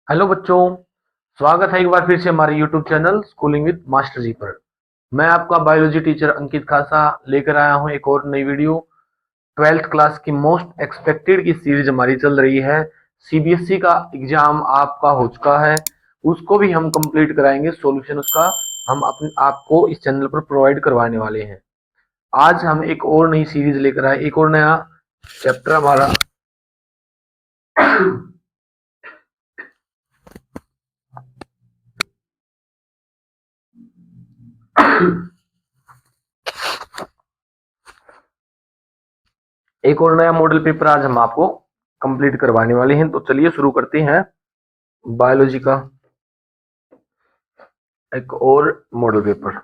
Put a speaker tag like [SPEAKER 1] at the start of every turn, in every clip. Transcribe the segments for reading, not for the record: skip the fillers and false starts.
[SPEAKER 1] Hello बच्चों, स्वागत है एक बार फिर से हमारे YouTube channel schooling with master ji पर। मैं आपका बायोलॉजी टीचर अंकित खासा लेकर आया हूं एक और नई वीडियो। 12th क्लास की मोस्ट एक्सपेक्टेड की सीरीज हमारी चल रही है। सीबीएसई का एग्जाम आपका हो चुका है, उसको भी हम कंप्लीट कराएंगे। सॉल्यूशन उसका हम अपने आपको इस चैनल पर प्रोवाइड करवाने वाले हैं। आज हम एक और नई सीरीज लेकर आए, एक और नया चैप्टर हमारा एक और नया मॉडल पेपर आज हम आपको कंप्लीट करवाने वाले हैं। तो चलिए शुरू करते हैं बायोलॉजी का एक और मॉडल पेपर।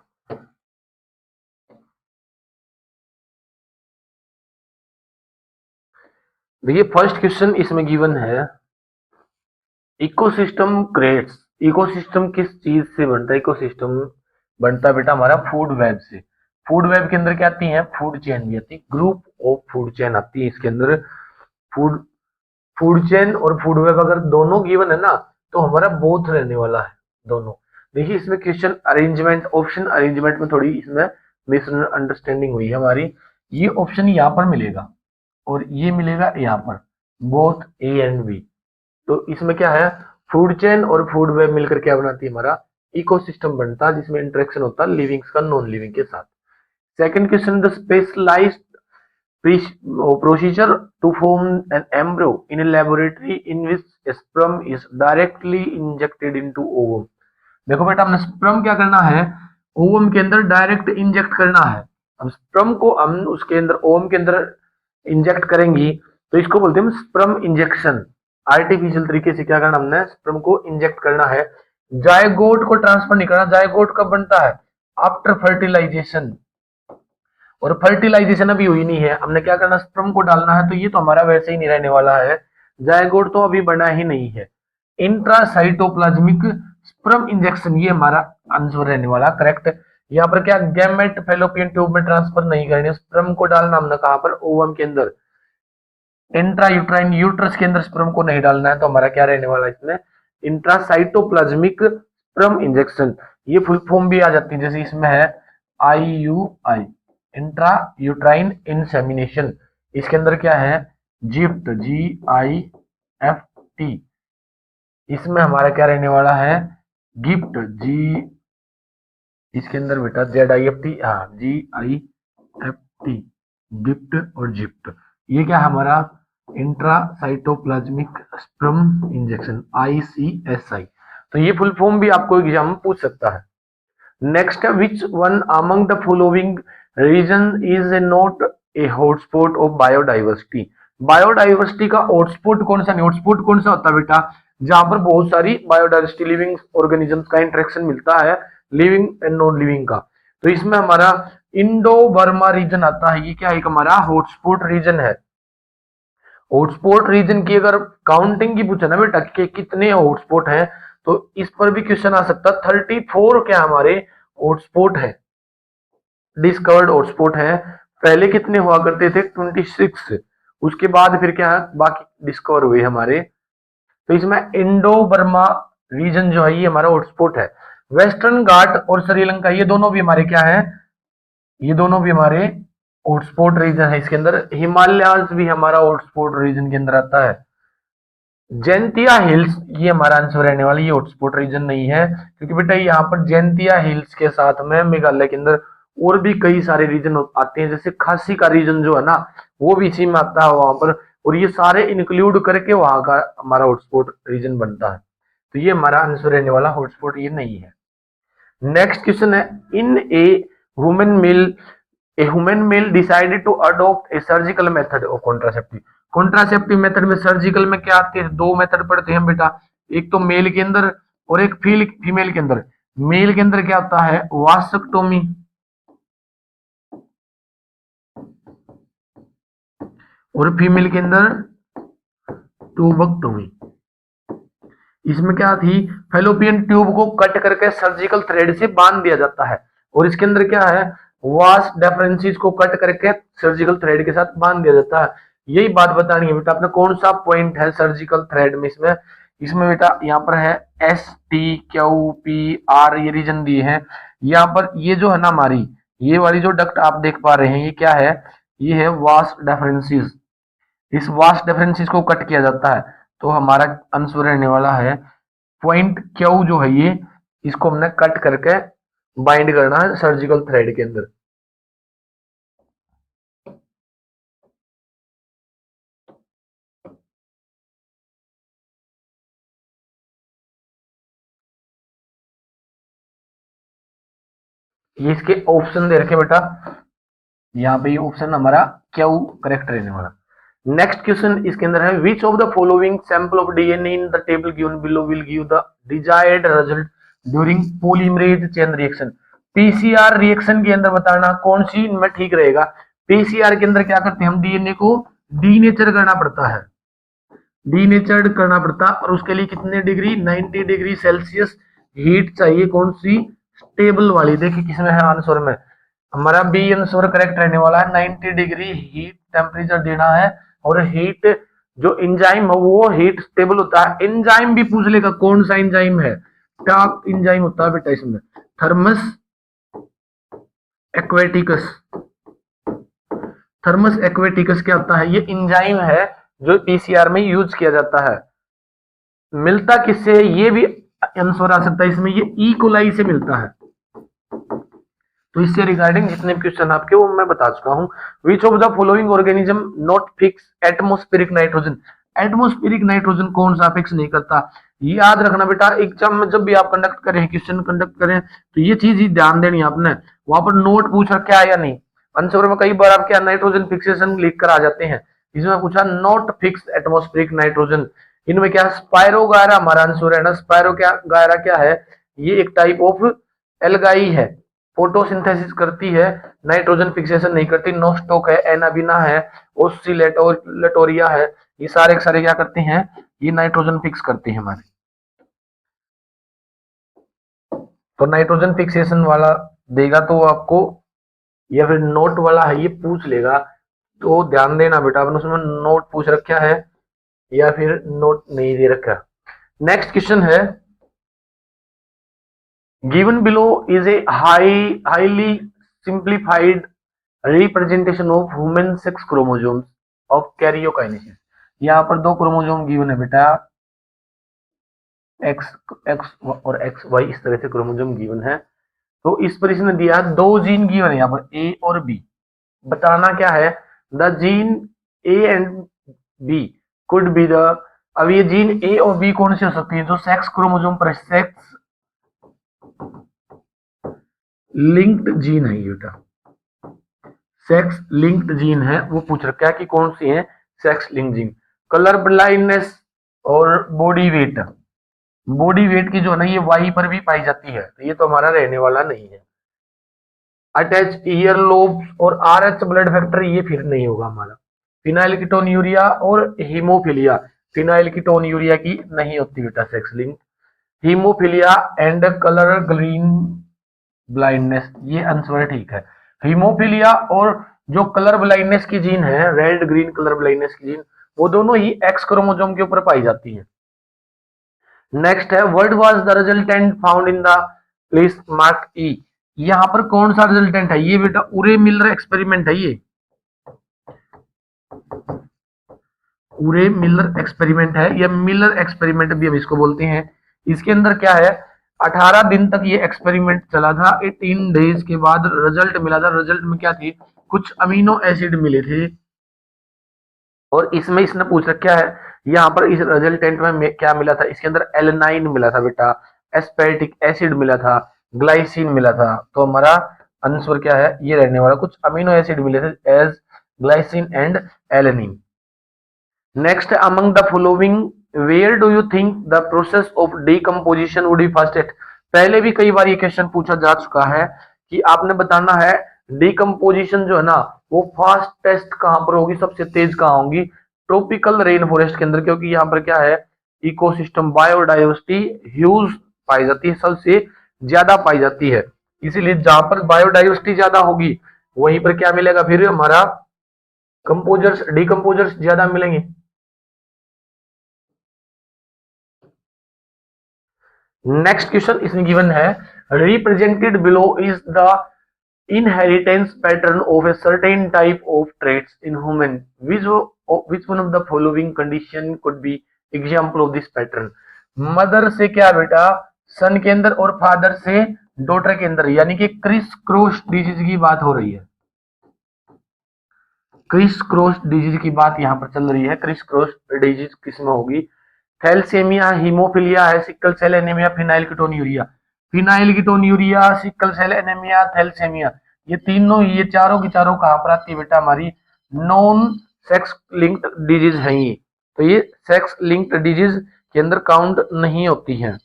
[SPEAKER 1] देखिए फर्स्ट क्वेश्चन इसमें गिवन है, इकोसिस्टम क्रिएट्स। इकोसिस्टम किस चीज से बनता है? इकोसिस्टम बनता है बेटा हमारा फूड वेब से। फूड वेब के अंदर क्या आती है? फूड चेन भी आती है, ग्रुप ऑफ फूड चेन आती है इसके अंदर। फूड फूड चेन और फूड वेब अगर दोनों गिवन है ना, तो हमारा बोथ रहने वाला है दोनों। देखिए इसमें क्वेश्चन अरेंजमेंट, ऑप्शन अरेंजमेंट में थोड़ी इसमें मिसअंडरस्टैंडिंग हुई है हमारी। ये ऑप्शन यहाँ पर मिलेगा और ये मिलेगा यहाँ पर, बोथ ए एंड बी। तो इसमें क्या है, फूड चेन और फूड वेब मिलकर क्या बनाती है? हमारा इकोसिस्टम बनता है, जिसमें इंटरेक्शन होता है लिविंग्स का नॉन लिविंग के साथ। Second question, the specialised procedure to form an embryo in a laboratory in which sperm is directly injected into ovum। देखो बेटा, हमने स्पर्म क्या करना है? ओवम के अंदर डायरेक्ट इंजेक्ट करना है। अब स्पर्म को हम उसके अंदर ओवम के अंदर इंजेक्ट करेंगी तो इसको बोलते हैं स्पर्म इंजेक्शन। आर्टिफिशियल तरीके से क्या करना, हमने स्पर्म को इंजेक्ट करना है। जायगोट को ट्रांसफर नहीं करना। जायगोट कब बनता है? After fertilisation. और फर्टिलाइजेशन अभी हुई नहीं है, हमने क्या करना, स्पर्म को डालना है। तो ये तो हमारा वैसे ही नहीं रहने वाला है, जायगोट तो अभी बना ही नहीं है। इंट्रासाइटोप्लाज्मिक स्पर्म इंजेक्शन ये हमारा आंसर रहने वाला करेक्ट। यहाँ पर क्या, गैमेट फैलोपियन ट्यूब में ट्रांसफर नहीं करने, स्पर्म को डालना हमने कहां पर? ओवम के अंदर। इंट्रा यूट्राइन यूट्रस के अंदर स्पर्म को नहीं डालना है, तो हमारा क्या रहने वाला है इसमें? Intracytoplasmic sperm injection. ये फुल फॉर्म भी आ जाती है, जैसे इसमें है IUI, इंट्रा यूट्राइन इंसेमिनेशन। इसके अंदर क्या है? Gift, GIFT। इसमें हमारा क्या रहने वाला है? गिफ्ट, जी। इसके अंदर बेटा ZIFT, हाँ GIFT, गिफ्ट और जिफ्ट। ये क्या हमारा? Intracytoplasmic sperm injection, ICSI। तो ये फुल फॉर्म भी आपको एग्जाम में पूछ सकता है। नेक्स्ट है, which one among the following region is a not a hotspot of biodiversity. Biodiversity का हॉटस्पॉट कौन सा नहीं? हॉटस्पॉट कौन सा होता है बेटा? जहां पर बहुत सारी बायोडाइवर्सिटी लिविंग ऑर्गेनिजम्स का इंटरेक्शन मिलता है, लिविंग एंड नॉन लिविंग का। तो इसमें हमारा इंडो बर्मा रीजन आता है। ये क्या है? एक हमारा हॉटस्पॉट रीजन है। हॉटस्पॉट रीजन की अगर काउंटिंग की पूछे ना बेटा कि कितने हॉटस्पॉट हैं, तो इस पर भी क्वेश्चन आ सकता है। 34 क्या हमारे हॉटस्पॉट है, डिस्कवर्ड हॉटस्पॉट है। पहले कितने हुआ करते थे? 26। उसके बाद फिर क्या है, बाकी डिस्कवर हुए हमारे। तो इसमें इंडो बर्मा रीजन जो है ये हमारा हॉटस्पॉट है। वेस्टर्न घाट और श्रीलंका ये दोनों भी हमारे क्या है? ये दोनों भी हमारे हॉटस्पॉट रीजन है। इसके अंदर हिमालयाज भी हमारा हॉटस्पॉट रीजन के अंदर आता है। जैंतिया हिल्स ये हमारा आंसर रहने वाला, ये हॉटस्पॉट रीजन नहीं है, क्योंकि बेटा यहाँ पर जैंतिया हिल्स के साथ में मेघालय के अंदर और भी कई सारे रीजन आते हैं, जैसे खासी का रीजन जो है ना, वो भी इसी में आता है वहां पर। और ये सारे इंक्लूड करके वहां का हमारा हॉटस्पॉट रीजन बनता है। तो ये हमारा आंसर रहने वाला, हॉटस्पॉट ये नहीं है। नेक्स्ट क्वेश्चन है, in a human male decided to adopt a surgical method of contraceptive. Contraceptive method में सर्जिकल में क्या आते हैं? दो मेथड पढ़ते हैं बेटा, एक तो मेल के अंदर और एक फीमेल के अंदर। मेल के अंदर क्या होता है? वास्कटोमी, और फीमेल के अंदर ट्यूबक्टोमी। इसमें क्या थी? फेलोपियन ट्यूब को कट करके सर्जिकल थ्रेड से बांध दिया जाता है, और इसके अंदर क्या है? वास डेफरेंसेस को कट करके सर्जिकल थ्रेड के साथ बांध दिया जाता है। यही बात बतानी है बेटा आपने, कौन सा पॉइंट है सर्जिकल थ्रेड में इसमें? इसमें बेटा यहाँ पर है STQPR, ये रीजन दिए हैं। यहाँ पर ये जो है ना हमारी ये वाली जो डक्ट आप देख पा रहे हैं, ये क्या है, ये है वास डिफरेंसेस। इस वास डिफरेंसेस को कट किया जाता है, तो हमारा आंसर रहने वाला है पॉइंट क्यू जो है ये, इसको हमने कट करके बाइंड करना है सर्जिकल थ्रेड के अंदर। ये इसके ऑप्शन दे रखे बेटा, यहाँ पे ये ऑप्शन हमारा क्या करेक्ट रहने वाला। नेक्स्ट क्वेश्चन इसके अंदर है which of the following sample of DNA in the table given below will give the desired result during polymerase chain reaction. PCR reaction के अंदर बताना कौन सी इनमें ठीक रहेगा। पीसीआर के अंदर क्या करते हैं हम, डीएनए को डीनेचर करना पड़ता है, डीनेचर्ड करना पड़ता, और उसके लिए कितने डिग्री, 90 डिग्री सेल्सियस हीट चाहिए। कौन सी, स्टेबल वाली। देखिए किसमें है आंसर में, हमारा बी आंसर करेक्ट रहने वाला है। 90 डिग्री हीट टेम्परेचर देना है, और हीट जो एंजाइम है वो हीट स्टेबल होता है। एंजाइम भी पूछ लेगा कौन सा एंजाइम है, क्या एंजाइम होता है बेटा इसमें, थर्मस एक्वेटिकस। थर्मस एक्वेटिकस क्या होता है, ये एंजाइम है जो पीसीआर में यूज किया जाता है। मिलता किससे है, ये भी आंसर आ सकता है इसमें, ये ई कोलाई से मिलता है। तो इससे रिगार्डिंग जितने क्वेश्चन आपके वो मैं बता चुका हूं। Which of the following organism not fix atmospheric nitrogen. Atmospheric nitrogen कौन सा फिक्स नहीं करता, ये याद रखना बेटा। एग्जाम में जब भी आप कंडक्ट करें, क्वेश्चन कंडक्ट करें, तो ये चीज ही ध्यान देनी है आपने। वहां पर नोट पूछ रखा है या नहीं, आंसर में कई बार आपके नाइट्रोजन फिक्सेशन लिख कर आ जाते हैं, इसमें पूछा नॉट फिक्स एटमोस्फेरिक नाइट्रोजन। इनमें क्या, स्पायरो गायरा हमारा आंसर है ना। स्पायरो क्या गायरा क्या है, ये एक टाइप ऑफ एल्गाई है, फोटोसिंथेसिस करती है, नाइट्रोजन फिक्सेशन नहीं करती। नोस्टोक है, एनाबिना है, ओसिलेटोरिया है, ये सारे के सारे क्या करते हैं, ये नाइट्रोजन फिक्स करते हैं हमारे। तो नाइट्रोजन फिक्सेशन वाला देगा तो आपको, या फिर नोट वाला है ये पूछ लेगा, तो ध्यान देना बेटा, आपने उसमें नोट पूछ रखा है या फिर नोट नहीं दे रखा। नेक्स्ट क्वेश्चन है given below is a highly simplified representation of human sex chromosomes of karyokinesis। यहाँ पर दो क्रोमोजोम गिवन है बेटा, एक्स एक्स और एक्स वाई, इस तरह से क्रोमोजोम गिवन है। तो इस पर इसने दिया दो जीन गिवन है यहाँ पर, ए और बी। बताना क्या है, the gene A and B could be the. अब ये जीन ए और बी कौन सी हो सकती है, जो सेक्स क्रोमोजोम पर सेक्स लिंक्ड जीन है, ये बेटा सेक्स लिंक्ड जीन है, वो पूछ रखा है कि कौन सी है sex linked gene. Colour blindness और बॉडी वेट, बॉडी वेट की जो है ना ये वाई पर भी पाई जाती है, तो ये तो हमारा रहने वाला नहीं है। अटैच ईयर लोब्स और आरएच ब्लड फैक्टर, ये फिर नहीं होगा हमारा। फिनाइल कीटोन्यूरिया और हीमोफिलिया, फिनाइल कीटोन्यूरिया की नहीं होती बेटा sex link. Haemophilia and colour green blindness, ये आंसर ठीक है। हीमोफिलिया और जो कलर ब्लाइंडनेस की जीन है, रेड ग्रीन कलर ब्लाइंडनेस की जीन, वो दोनों ही एक्स क्रोमोसोम के ऊपर पाई जाती है। नेक्स्ट है what was the resultant found in the place mark E. यहाँ पर कौन सा रिजल्टेंट है, ये बेटा उरे मिलर एक्सपेरिमेंट है। ये उरे मिलर एक्सपेरिमेंट है, या मिलर एक्सपेरिमेंट भी हम इसको बोलते हैं। इसके अंदर क्या है, 18 दिन तक ये एक्सपेरिमेंट चला था। 18 डेज के बाद रिजल्ट मिला था। रिजल्ट में क्या थी, कुछ अमीनो एसिड मिले थे, और इसमें इसने पूछ रखा है यहाँ पर इस रिजल्टेंट में क्या मिला था, इसके अंदर एलेनाइन मिला था बेटा, एस्पेटिक एसिड मिला था, ग्लाइसिन मिला था। तो हमारा आंसर क्या है, ये रहने वाला, कुछ अमीनो एसिड मिले थे as glycine and alanine. Next, among the following where do you think the process of decomposition would be fastest. पहले भी कई बार ये क्वेश्चन पूछा जा चुका है कि आपने बताना है डिकम्पोजिशन जो है ना वो फास्टेस्ट कहां पर होगी, सबसे तेज कहां होगी, ट्रॉपिकल रेन फॉरेस्ट के अंदर, क्योंकि यहाँ पर क्या है, इकोसिस्टम बायोडाइवर्सिटी ह्यूज पाई जाती है, सबसे ज्यादा पाई जाती है। इसीलिए जहां पर बायोडाइवर्सिटी ज्यादा होगी वहीं पर क्या मिलेगा, फिर हमारा कंपोजर्स डिकम्पोजर्स ज्यादा मिलेंगे। नेक्स्ट क्वेश्चन इसमें गिवन है, represented below is the inheritance pattern of a certain type of traits in human. Which one of the following condition could be example of this pattern? Mother से क्या बेटा सन के अंदर और फादर से daughter के अंदर, यानी कि क्रिस क्रॉस डिजीज की बात हो रही है। क्रिस क्रॉस डिजीज की बात यहाँ पर चल रही है। क्रिस क्रॉस डिजीज किसमें होगी? थैलेसीमिया, हीमोफिलिया है, sickle cell anaemia, phenylketonuria. Phenylketonuria, sickle cell anaemia, thalassaemia, ये तीनों, ये चारों की चारों कहां पर आती है बेटा? हमारी नॉन सेक्स लिंक्ड डिजीज है ये, तो ये सेक्स लिंक्ड डिजीज के अंदर काउंट नहीं होती है।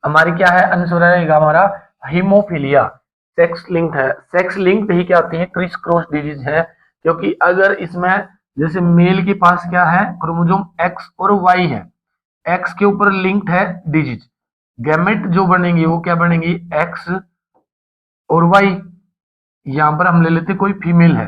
[SPEAKER 1] हमारी क्या है आंसर रहेगा हमारा? हीमोफिलिया सेक्स लिंक्ड है। सेक्स लिंक्ड ही क्या होती है? क्रिस क्रॉस डिजीज है, क्योंकि अगर इसमें जैसे मेल के पास क्या है? क्रोमोसोम एक्स और वाई है, एक्स के ऊपर लिंक्ड है डिजीज, गैमेट जो बनेंगी वो क्या बनेंगी? एक्स और वाई। यहां पर हम ले लेते कोई फीमेल है,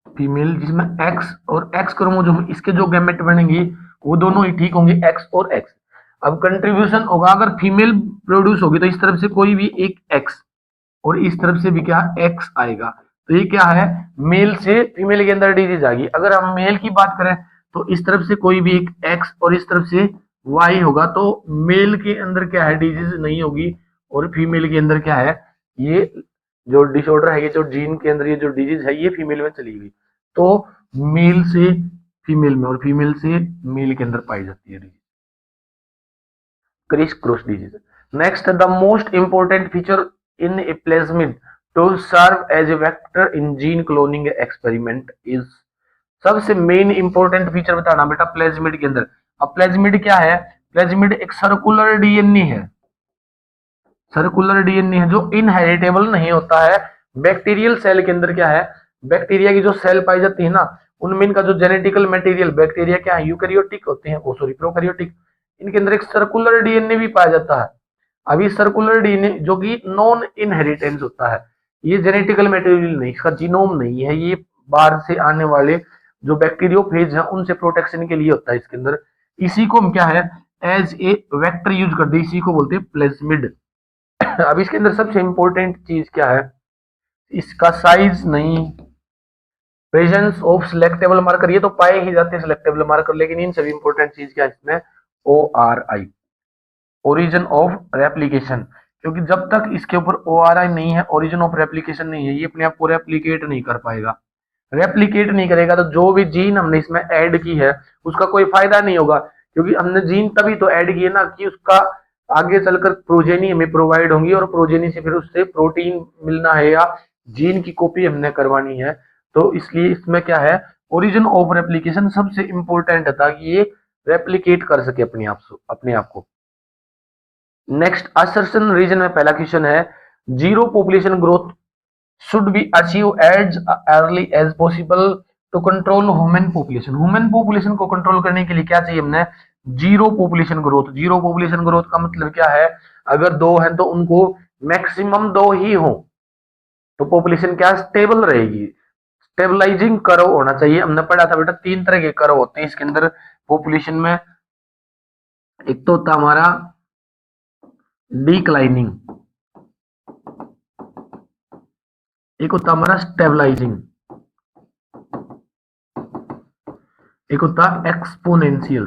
[SPEAKER 1] फीमेल जिसमें एक्स और एक्स क्रोमोसोम, इसके जो गैमेट बनेंगी वो दोनों ही ठीक होंगे, एक्स और एक्स। अब कंट्रीब्यूशन होगा, अगर फीमेल प्रोड्यूस होगी तो इस तरफ से कोई भी एक एक्स और इस तरफ से भी क्या एक्स आएगा, तो ये क्या है? मेल से फीमेल के अंदर डिजीज आ गई। अगर हम मेल की बात करें तो इस तरफ से कोई भी एक एक्स और इस तरफ से वाई होगा, तो मेल के अंदर क्या है? डिजीज नहीं होगी, और फीमेल के अंदर क्या है? ये जो डिसऑर्डर है, ये जो जीन के अंदर ये जो डिजीज है, ये फीमेल में चली गई, तो मेल से फीमेल में और फीमेल से मेल के अंदर पाई जाती है disease, criss cross disease. Next, the most important feature in a plasmid to serve as a vector in gene cloning experiment is, सबसे मेन इंपॉर्टेंट फीचर बताना बेटा प्लाज्मिड के अंदर। अब प्लाज्मिड क्या है? प्लाज्मिड एक सर्कुलर डीएनए है, सर्कुलर डीएनए है जो इनहेरिटेबल नहीं होता है। बैक्टीरियल सेल के अंदर क्या है? बैक्टीरिया की जो सेल पाई जाती है ना, उनमें इनका जो जेनेटिकल मटेरियल, बैक्टीरिया क्या है? यूकैरियोटिक होते हैं, ओ सॉरी प्रोकैरियोटिक। इनके अंदर एक सर्कुलर डीएनए भी पाया जाता है। अभी सर्कुलर डीएनए जो कि नॉन इनहेरिटेंस होता है, ये जेनेटिकल मटेरियल नहीं, इसका जीनोम नहीं है, ये बाहर से आने वाले जो बैक्टीरियोफेज है उनसे प्रोटेक्शन के लिए होता है इसके अंदर। इसी को हम क्या है? एज ए वेक्टर यूज करते हैं, इसी को बोलते हैं प्लाज्मिड। अब इसके अंदर सबसे इंपॉर्टेंट चीज क्या है? इसका साइज नहीं, प्रेजेंस ऑफ सिलेक्टेबल मार्कर, ये तो पाए ही जाते हैं सिलेक्टेबल मार्कर, लेकिन इन सभी इंपॉर्टेंट चीज क्या है इसमें? O R I, origin of replication, क्योंकि जब तक इसके ऊपर ओ आर आई नहीं है, ओरिजिन ऑफ रेप्लीकेशन नहीं है, ये अपने आप को रेप्लीकेट नहीं कर पाएगा। रेप्लीकेट नहीं करेगा तो जो भी जीन हमने इसमें ऐड की है उसका कोई फायदा नहीं होगा, क्योंकि हमने जीन तभी तो ऐड की है ना कि उसका आगे चलकर प्रोजेनी हमें प्रोवाइड होंगी, और प्रोजेनी से फिर उससे प्रोटीन मिलना है या जीन की कॉपी हमने करवानी है। तो इसलिए इसमें क्या है? ओरिजिन ऑफ रेप्लीकेशन सबसे इंपॉर्टेंट है, ताकि ये रेप्लीकेट कर सके अपने आप को। नेक्स्ट, असर्शन रीजन में पहला क्वेश्चन है, zero population growth should be achieved as early as possible to control human population। Human population को कंट्रोल करने के लिए क्या चाहिए हमने? Zero population growth. Zero population growth का मतलब क्या है? अगर दो हैं तो उनको मैक्सिमम दो ही हो, तो पॉपुलेशन क्या स्टेबल रहेगी। स्टेबलाइजिंग कर्व होना चाहिए। हमने पढ़ा था बेटा तीन तरह के कर्व होते हैं इसके अंदर पॉपुलेशन में, एक तो होता हमारा डिक्लाइनिंग, एक होता हमारा स्टेबलाइजिंग, एक होता एक्सपोनेंशियल।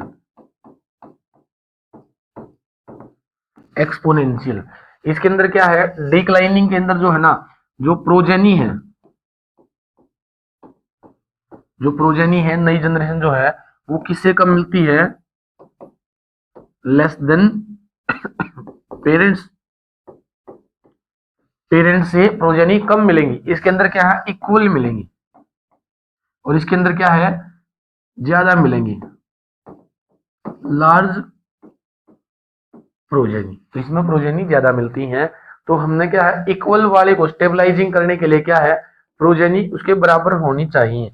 [SPEAKER 1] एक्सपोनेंशियल इसके अंदर क्या है? डिक्लाइनिंग के अंदर जो है ना, जो प्रोजेनी है, जो प्रोजेनी है, नई जनरेशन जो है वो किससे कम मिलती है? Less than parents. पेरेंट्स से प्रोजेनी कम मिलेंगी। इसके अंदर क्या है? इक्वल मिलेंगी, और इसके अंदर क्या है? ज्यादा मिलेंगी, लार्ज प्रोजेनी। तो इसमें प्रोजेनी ज्यादा मिलती हैं, तो हमने क्या है? इक्वल वाले को स्टेबलाइजिंग करने के लिए क्या है? प्रोजेनी उसके बराबर होनी चाहिए।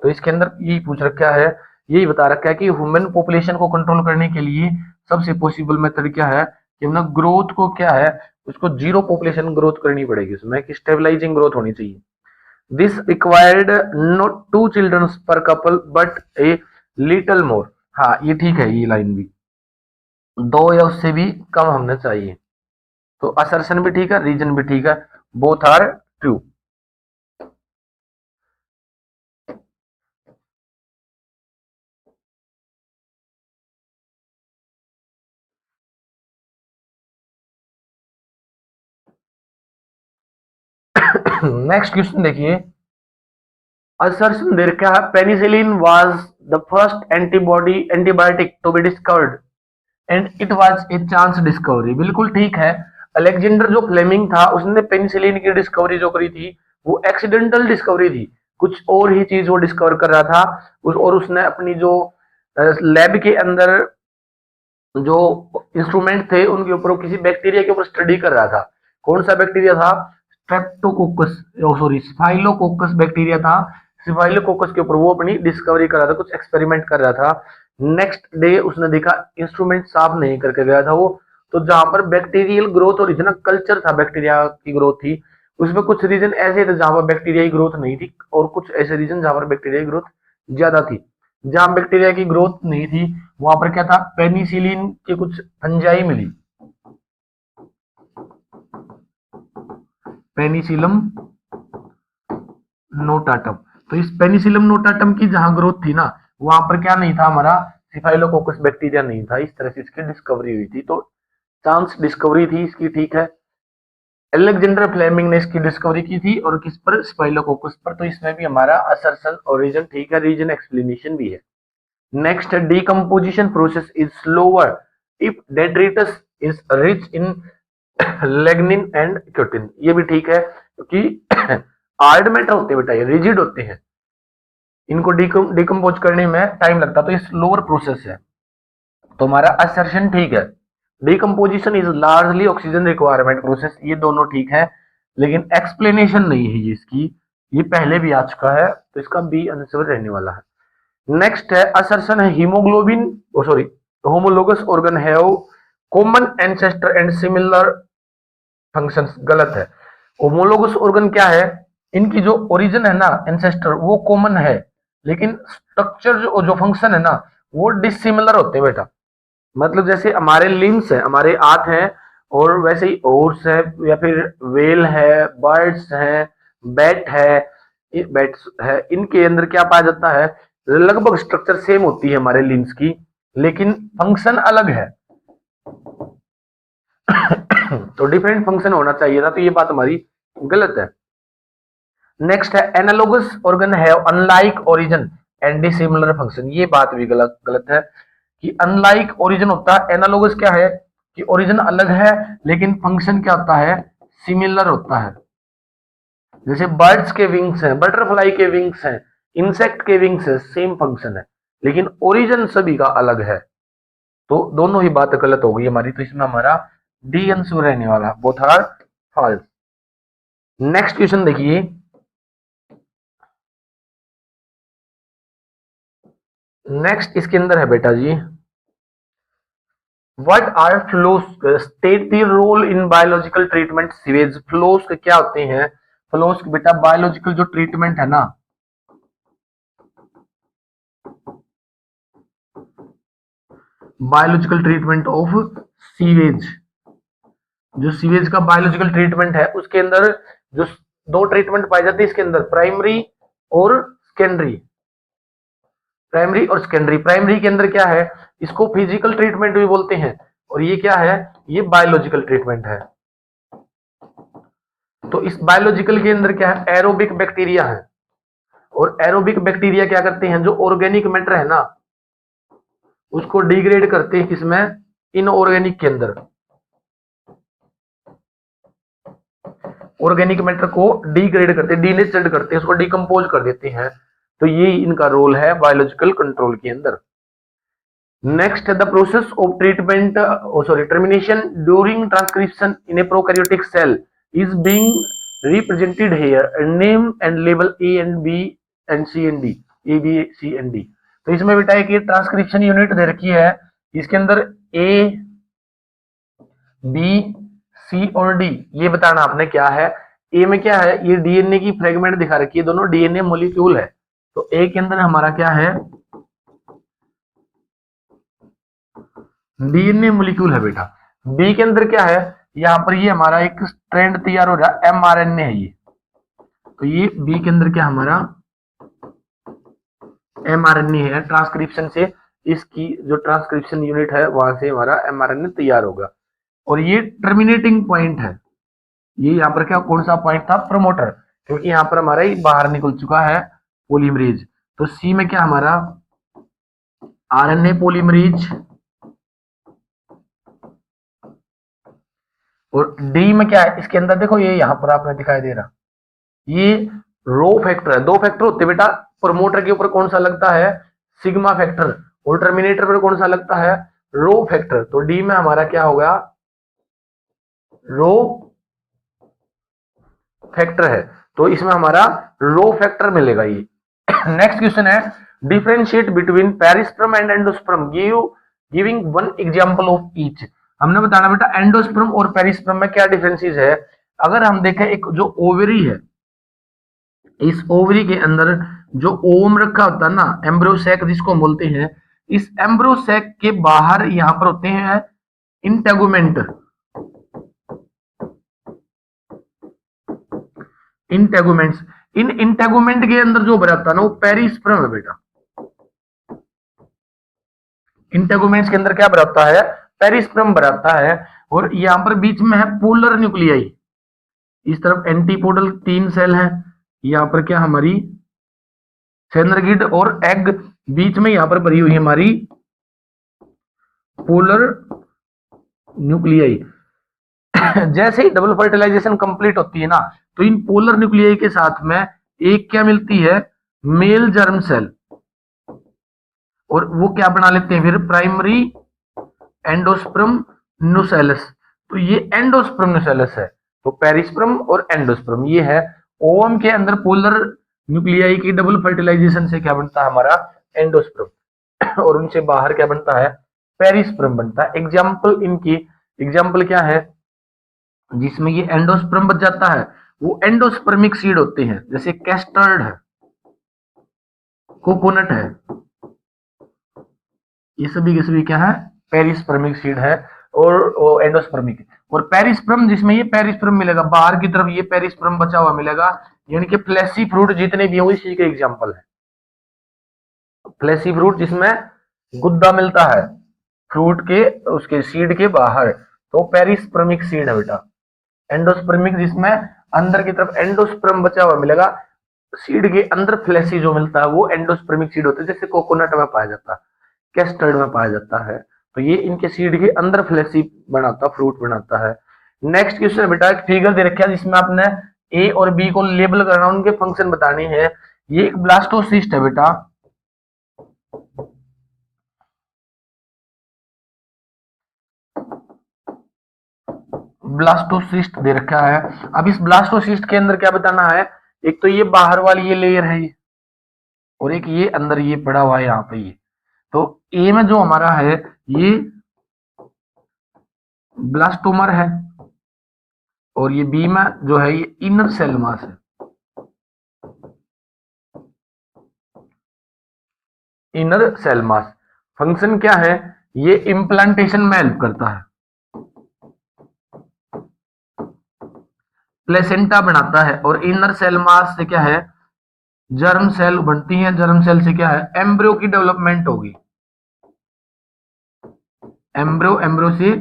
[SPEAKER 1] तो इसके अंदर यही पूछ रखा है, यही बता रखा है कि ह्यूमन पॉपुलेशन को कंट्रोल करने के लिए सबसे पॉसिबल मेथड क्या है कि हमने ग्रोथ को क्या है? उसको जीरो पॉपुलेशन ग्रोथ करनी पड़ेगी, उसमें कि स्टेबलाइजिंग ग्रोथ होनी चाहिए। दिस रिक्वायर्ड नॉट 2 चिल्ड्रन पर couple but a little more. हाँ ये ठीक है, ये लाइन भी 2 या उससे भी कम होना चाहिए। तो असर्शन भी ठीक है, रीजन भी ठीक है, both are true. Next question देखिए, assertion there क्या है, penicillin was the first antibiotic to be discovered and it was a chance discovery। बिल्कुल ठीक है, अलेक्जेंडर जो फ्लेमिंग था उसने पेनिसिलिन की डिस्कवरी जो करी थी वो एक्सीडेंटल डिस्कवरी थी, कुछ और ही चीज वो डिस्कवर कर रहा था और उसने अपनी जो लैब के अंदर जो इंस्ट्रूमेंट थे उनके ऊपर वो किसी बैक्टीरिया के ऊपर स्टडी कर रहा था। कौन सा बैक्टीरिया था? स्ट्रेप्टोकोकस, सॉरी स्पाइलोकोकस बैक्टीरिया था। स्पाइलोकोकस के ऊपर वो अपनी डिस्कवरी कर रहा था, कुछ एक्सपेरिमेंट कर रहा था। नेक्स्ट डे उसने देखा इंस्ट्रूमेंट साफ नहीं करके गया था वो, तो जहां पर बैक्टीरियल ग्रोथ और इतना कल्चर था, बैक्टीरिया की ग्रोथ थी, उसमें कुछ रीजन ऐसे थे जहां पर बैक्टीरिया की ग्रोथ नहीं थी और कुछ ऐसे रीजन जहां पर बैक्टीरिया की ग्रोथ ज्यादा थी। जहां बैक्टीरिया की ग्रोथ नहीं थी वहां पर क्या था, पेनिसिलिन के कुछ फंजाई मिली, पेनिसिलम नोटाटम। तो इस पेनिसिलम नोटाटम की जहां ग्रोथ थी ना वहां पर क्या नहीं था, हमारा सिफाइलोकोकस बैक्टीरिया नहीं था। इस तरह से इसकी डिस्कवरी हुई थी, तो चांस डिस्कवरी थी इसकी, ठीक है। एलेक्जेंडर फ्लेमिंग ने इसकी डिस्कवरी की थी और किस पर, स्पाइलोकोकस पर, तो इसमें भी हमारा असर्शन और रीजन ठीक है, रीजन एक्सप्लेनेशन भी है। Next, decomposition process is slower if detritus is rich in lignin and cutin। ये भी ठीक है क्योंकि हार्ड मेटर होते हैं बेटा, ये रिजिड होते हैं, इनको डिकम्पोज करने में टाइम लगता है, तो ये स्लोअर प्रोसेस है। तो हमारा असर्शन ठीक है, decomposition is largely oxygen requirement process, ये दोनों ठीक है, लेकिन एक्सप्लेनेशन नहीं है ये इसकी, ये पहले भी आ चुका है, तो इसका बी आंसर रहने वाला है। नेक्स्ट है असर्शन है haemoglobin, sorry homologous organ have common ancestor and similar functions. गलत है। होमोलोगस ऑर्गन क्या है, इनकी जो ओरिजिन है ना, एंसेस्टर, वो कॉमन है, लेकिन स्ट्रक्चर जो फंक्शन है ना वो डिसिमिलर होते हैं बेटा। मतलब जैसे हमारे लिम्स है, हमारे हाथ हैं, और वैसे ही ओर्स है या फिर वेल है, बर्ड्स है, बैट है, बैट्स है, इनके अंदर क्या पाया जाता है, लगभग स्ट्रक्चर सेम होती है हमारे लिम्स की, लेकिन फंक्शन अलग है। तो डिफरेंट फंक्शन होना चाहिए था, तो ये बात हमारी गलत है। नेक्स्ट है analogous organ have unlike origin and dissimilar function. ये बात भी गलत गलत है कि अनलाइक ओरिजिन होता है, एनालोगस क्या है कि ओरिजिन अलग है लेकिन फंक्शन क्या होता है, सिमिलर होता है। जैसे बर्ड्स के विंग्स हैं, बटरफ्लाई के विंग्स हैं, इंसेक्ट के विंग्स है, सेम फंक्शन है, लेकिन ओरिजिन सभी का अलग है। तो दोनों ही बात गलत हो गई हमारी, तो इसमें हमारा डी आंसर रहने वाला, both are false. Next question देखिए, नेक्स्ट इसके अंदर है बेटा जी, what are flocs, state the role in biological treatment sewage. Flocs के क्या होते हैं, फ्लोस बेटा बायोलॉजिकल जो ट्रीटमेंट है ना, बायोलॉजिकल ट्रीटमेंट ऑफ सीवेज, जो सीवेज का बायोलॉजिकल ट्रीटमेंट है उसके अंदर जो दो ट्रीटमेंट पाए जाते हैं इसके अंदर, प्राइमरी और सेकेंडरी। प्राइमरी और सेकेंडरी, प्राइमरी के अंदर क्या है, इसको फिजिकल ट्रीटमेंट भी बोलते हैं, और ये क्या है, ये बायोलॉजिकल ट्रीटमेंट है। तो इस बायोलॉजिकल के अंदर क्या है, एरोबिक बैक्टीरिया है, और एरोबिक बैक्टीरिया क्या करते हैं, जो ऑर्गेनिक मैटर है ना उसको डिग्रेड करते हैं, किसमें, इनऑर्गेनिक के अंदर, ऑर्गेनिक मैटर को डिग्रेड करते हैं, डीनेचर्ड करते हैं, उसको डिकम्पोज कर देते हैं। तो ये इनका रोल है बायोलॉजिकल कंट्रोल के अंदर। Next the process of treatment, sorry termination during transcription in a prokaryotic cell is being represented here, name and label A and B and C and D, A B C and D. तो इसमें बेटा एक transcription unit दे रखी है, इसके अंदर ए B सी और D, ये बताना आपने क्या है, ए में क्या है, ये डीएनए की फ्रेगमेंट दिखा रखी है, दोनों डीएनए मॉलिक्यूल है। तो ए के अंदर हमारा क्या है, डीएनए मॉलिक्यूल है बेटा। बी के अंदर क्या है, यहाँ पर ये हमारा एक स्ट्रैंड तैयार हो रहा है, एमआरएनए है ये। तो ये बी के अंदर क्या हमारा एमआरएनए है, ट्रांसक्रिप्शन से इसकी जो ट्रांसक्रिप्शन यूनिट है वहां से हमारा एमआरएनए तैयार होगा। और ये टर्मिनेटिंग पॉइंट है, ये यहाँ पर क्या कौन सा पॉइंट था, प्रमोटर, क्योंकि यहाँ पर हमारा ही बाहर निकल चुका है पॉलीमरेज। तो सी में क्या हमारा आरएनए पॉलीमरेज, और डी में क्या है, इसके अंदर देखो ये यहाँ पर आपने दिखाई दे रहा, ये रो फैक्टर है। दो फैक्टर होते हैं बेटा, प्रमोटर के ऊपर कौन सा लगता है, सिग्मा फैक्टर, और टर्मिनेटर पर कौन सा लगता है, रो फैक्टर। तो डी में हमारा क्या होगा, रो फैक्टर है, तो इसमें हमारा रो फैक्टर मिलेगा ये। नेक्स्ट क्वेश्चन है, differentiate between perisperm and endosperm, giving one example of each. हमने बताना बेटा एंडोस्पर्म और पेरिस्पर्म में क्या डिफरेंसेस है। अगर हम देखें, एक जो ओवरी है, इस ओवरी के अंदर जो ओवम रखा होता है ना, एम्ब्रियोसैक जिसको बोलते हैं, इस एम्ब्रियोसैक के बाहर यहां पर होते हैं इंटेगुमेंट। इंटेगुमेंट्स, इन इंटेगुमेंट के अंदर जो भरा होता है ना वो पेरिस्पर्म है बेटा। इंटेगुमेंट्स के अंदर क्या भरा होता है, पेरिस्पर्म भरा होता है। और यहां पर बीच में है पोलर न्यूक्लियाई, इस तरफ एंटीपोडल 3 सेल है, यहां पर क्या हमारी सेंद्रगिड और एग, बीच में यहां पर भरी हुई हमारी पोलर न्यूक्लियाई। जैसे ही डबल फर्टिलाइजेशन कंप्लीट होती है ना, तो इन पोलर न्यूक्लियाई के साथ में एक क्या मिलती है, मेल जर्म सेल, और वो क्या बना लेते हैं फिर, प्राइमरी एंडोस्पर्म न्यूसेलस। तो ये एंडोस्पर्म न्यूसेलस है। तो पेरिस्पर्म और एंडोस्पर्म ये है। ओवम के अंदर पोलर न्यूक्लियाई की डबल फर्टिलाइजेशन से क्या बनता है हमारा, एंडोस्पर्म, और उनसे बाहर क्या बनता है, पेरिस्पर्म बनता है। एग्जाम्पल इनकी, एग्जाम्पल क्या है, जिसमें ये एंडोस्पर्म बच जाता है, वो एंडोस्पर्मिक सीड होते हैं, जैसे कैस्टर्ड है, कोकोनट है, ये सभी के सभी क्या है, पेरिस्पर्मिक सीड है। और एंडोस्पर्मिक, और पेरिस्पर्म जिसमें ये पेरिस्पर्म मिलेगा, बाहर की तरफ ये पेरिस्पर्म बचा हुआ मिलेगा, यानी कि फ्लैशी फ्रूट जितने भी है वो इसी के एग्जाम्पल है। फ्लैशी फ्रूट जिसमें गुद्दा मिलता है फ्रूट के, उसके सीड के बाहर, तो पेरिस्पर्मिक सीड है बेटा। एंडोस्पर्मिक जिसमें अंदर की तरफ एंडोस्पर्म बचा हुआ मिलेगा, सीड के अंदर फ्लैशी जो मिलता है वो एंडोस्पर्मिक सीड होता है, जैसे कोकोनट में पाया जाता है, कैस्टर्ड में पाया जाता है। तो ये इनके सीड के अंदर फ्लैशी बनाता, फ्रूट बनाता है। नेक्स्ट क्वेश्चन बेटा, एक फिगर दे रखा है जिसमें आपने ए और बी को लेबल करना, उनके फंक्शन बताने हैं। ये एक ब्लास्टोसिस्ट है बेटा, ब्लास्टोसिस्ट दे रखा है। अब इस ब्लास्टोसिस्ट के अंदर क्या बताना है, एक तो ये बाहर वाली ये लेयर है ये, और एक ये अंदर ये पड़ा हुआ है यहाँ पे ये। तो ए में जो हमारा है ये ब्लास्टोमर है, और ये बी में जो है ये इनर सेल मास है। इनर सेल मास फंक्शन क्या है, ये इम्प्लांटेशन में हेल्प करता है, प्लेसेंटा बनाता है। और इनर सेल मास से क्या है, जर्म सेल बनती है, जर्म सेल से क्या है, एम्ब्रियो की डेवलपमेंट होगी, एम्ब्रियो, एम्ब्रियो से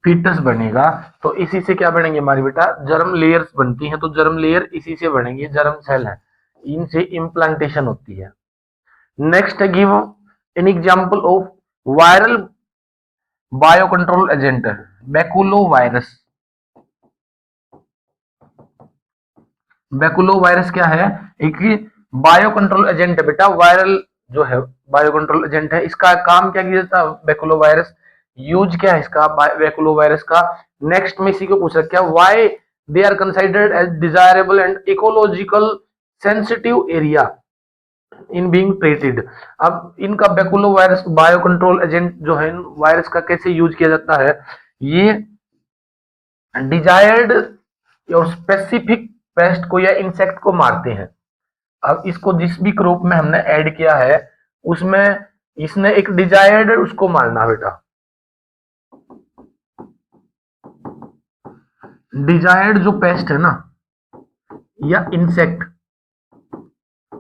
[SPEAKER 1] फीटस बनेगा। तो इसी से क्या बनेंगे हमारी बेटा, जर्म लेयर्स बनती हैं, तो जर्म लेयर इसी से बनेंगे, जर्म सेल है, इनसे इम्प्लांटेशन होती है। Next give an example of viral bio control agent, baculovirus. Baculovirus क्या है, एक बायो कंट्रोल एजेंट है बेटा, वायरल जो है बायो कंट्रोल एजेंट है। इसका काम क्या किया जाता है, बैकुलो वायरस यूज क्या है इसका, बैकुलो वायरस का। नेक्स्ट में इसी को पूछ रखा है, why they are considered as desirable and ecological sensitive area in being treated. अब इनका baculovirus bio control agent जो है वायरस का कैसे यूज किया जाता है, ये डिजायर्ड और स्पेसिफिक पेस्ट को या इंसेक्ट को मारते हैं। अब इसको जिस भी क्रॉप में हमने ऐड किया है उसमें इसने एक डिजायर्ड उसको मारना बेटा। डिजायर्ड जो पेस्ट है ना या इंसेक्ट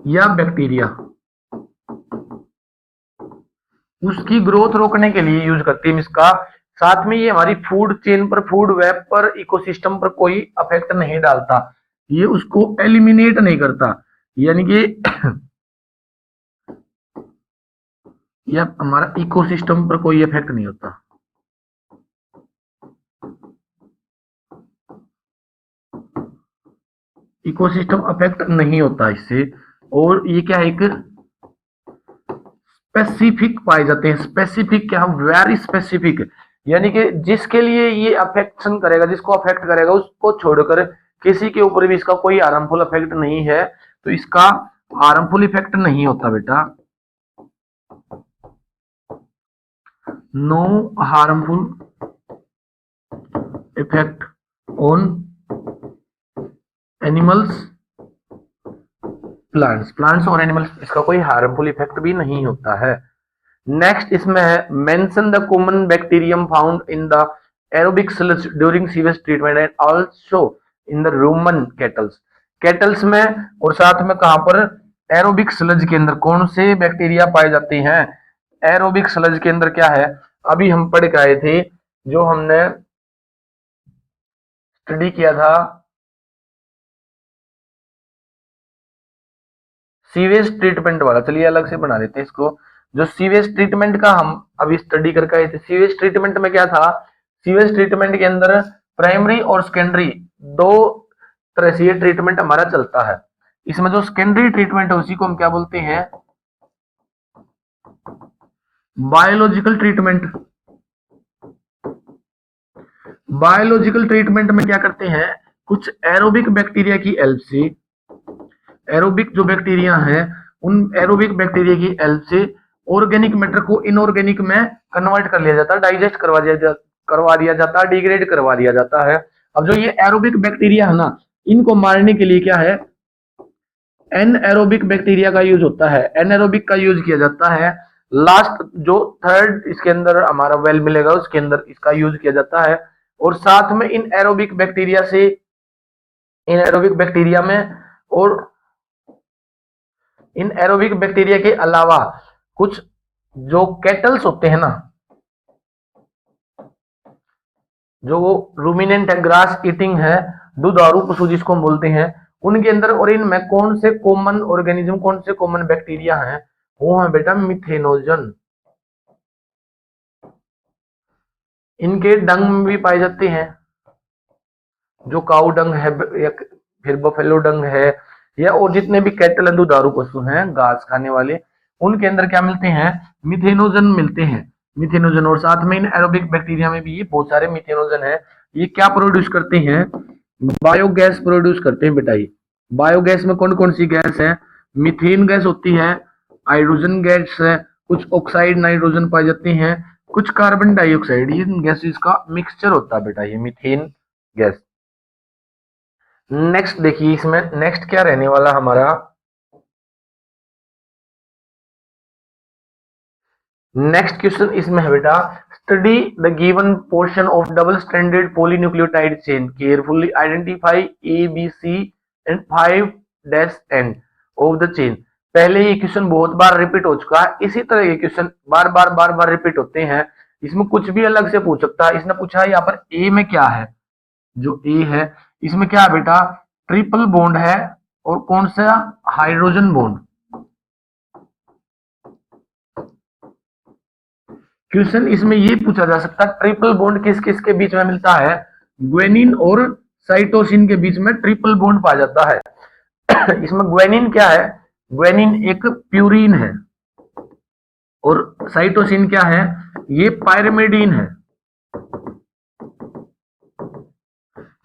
[SPEAKER 1] या बैक्टीरिया उसकी ग्रोथ रोकने के लिए यूज करती है इसका। साथ में ये हमारी फूड चेन पर, फूड वेब पर, इकोसिस्टम पर कोई अफेक्ट नहीं डालता, ये उसको एलिमिनेट नहीं करता, यानी कि ये हमारा इकोसिस्टम पर कोई इफेक्ट नहीं होता। इकोसिस्टम अफेक्ट नहीं होता इससे। और ये क्या है, एक स्पेसिफिक पाए जाते हैं। स्पेसिफिक क्या, वेरी स्पेसिफिक, यानी कि जिसके लिए ये अफेक्शन करेगा, जिसको अफेक्ट करेगा उसको छोड़कर किसी के ऊपर भी इसका कोई हार्मफुल इफेक्ट नहीं है, तो इसका हार्मफुल इफेक्ट नहीं होता बेटा। No harmful effect on animals, plants और एनिमल्स, इसका कोई हार्मफुल इफेक्ट भी नहीं होता है। नेक्स्ट इसमें है mention the common bacterium found in the aerobic sludge during sewage treatment and also in the Roman kettles में, और साथ में कहां पर, एरोबिक स्लज के अंदर कौन से बैक्टीरिया पाए जाते हैं। एरोबिक स्लज के अंदर क्या है, अभी हम पढ़ के आए थे, जो हमने स्टडी किया था सीवेज ट्रीटमेंट वाला। चलिए अलग से बना देते हैं इसको। जो सीवेज ट्रीटमेंट का हम अभी स्टडी करके आए थे, सीवेज ट्रीटमेंट में क्या था, सीवेज ट्रीटमेंट के अंदर प्राइमरी और सेकेंडरी दो तरह से ये ट्रीटमेंट हमारा चलता है। इसमें जो सेकेंडरी ट्रीटमेंट है उसी को हम क्या बोलते हैं, बायोलॉजिकल ट्रीटमेंट। बायोलॉजिकल ट्रीटमेंट में क्या करते हैं, कुछ एरोबिक बैक्टीरिया की हेल्प से, एरोबिक जो बैक्टीरिया है उन एरोबिक बैक्टीरिया की हेल्प से ऑर्गेनिक मैटर को इनऑर्गेनिक में कन्वर्ट कर लिया जाता है, डाइजेस्ट करवा दिया जाता है, डिग्रेड करवा दिया जाता है। अब जो ये एरोबिक बैक्टीरिया है ना, इनको मारने के लिए क्या है, एनएरोबिक बैक्टीरिया का यूज होता है, एनएरोबिक का यूज किया जाता है। लास्ट जो थर्ड इसके अंदर हमारा वेल मिलेगा उसके अंदर इसका यूज किया जाता है। और साथ में इन एरोबिक बैक्टीरिया से, इन एरोबिक बैक्टीरिया में, और इन एरोबिक बैक्टीरिया के अलावा कुछ जो कैटल्स होते हैं ना, जो वो रूमिनेंट है, ग्रास ईटिंग है, दुधारू पशु जिसको हम बोलते हैं, उनके अंदर और इनमें कौन से कॉमन ऑर्गेनिज्म, कौन से कॉमन बैक्टीरिया हैं, वो है बेटा मिथेनोजन। इनके डंग में भी पाए जाते हैं, जो काऊ डंग है या फिर बफेलो डंग है, या और जितने भी कैटल दुधारू पशु हैं घास खाने वाले, उनके अंदर क्या मिलते हैं, मिथेनोजन मिलते हैं, मिथेनोजन। और साथ में इन एरोबिक बैक्टीरिया में भी ये बहुत सारे मिथेनोजन है। ये क्या प्रोड्यूस करते हैं, बायोगैस प्रोड्यूस करते हैं बेटा। ये बायोगैस में कौन कौन सी गैस है, मीथेन गैस होती है, हाइड्रोजन गैस है, कुछ ऑक्साइड नाइट्रोजन पाए जाते हैं, कुछ कार्बन डाइऑक्साइड, ये गैसेस का मिक्सचर होता है बेटा, ये मीथेन गैस। नेक्स्ट देखिए, इसमें नेक्स्ट क्या रहने वाला हमारा, नेक्स्ट क्वेश्चन इसमें है बेटा, study the given portion of double stranded polynucleotide chain, carefully identify A B C and 5 dash end of the chain. पहले ये क्वेश्चन बहुत बार रिपीट हो चुका है, इसी तरह के क्वेश्चन बार बार रिपीट होते हैं, इसमें कुछ भी अलग से पूछ सकता है। इसने पूछा है यहाँ पर ए में क्या है, जो ए है इसमें क्या है बेटा, ट्रिपल बॉन्ड है, और कौन सा, हाइड्रोजन बॉन्ड। क्वेश्चन इसमें ये पूछा जा सकता है ट्रिपल बॉन्ड किस किस के बीच में मिलता है, ग्वेनिन और साइटोसिन के बीच में ट्रिपल बॉन्ड पाया जाता है। इसमें ग्वेनिन क्या है, ग्वेनिन एक प्यूरिन है, और साइटोसिन क्या है, ये पायरिमिडीन है,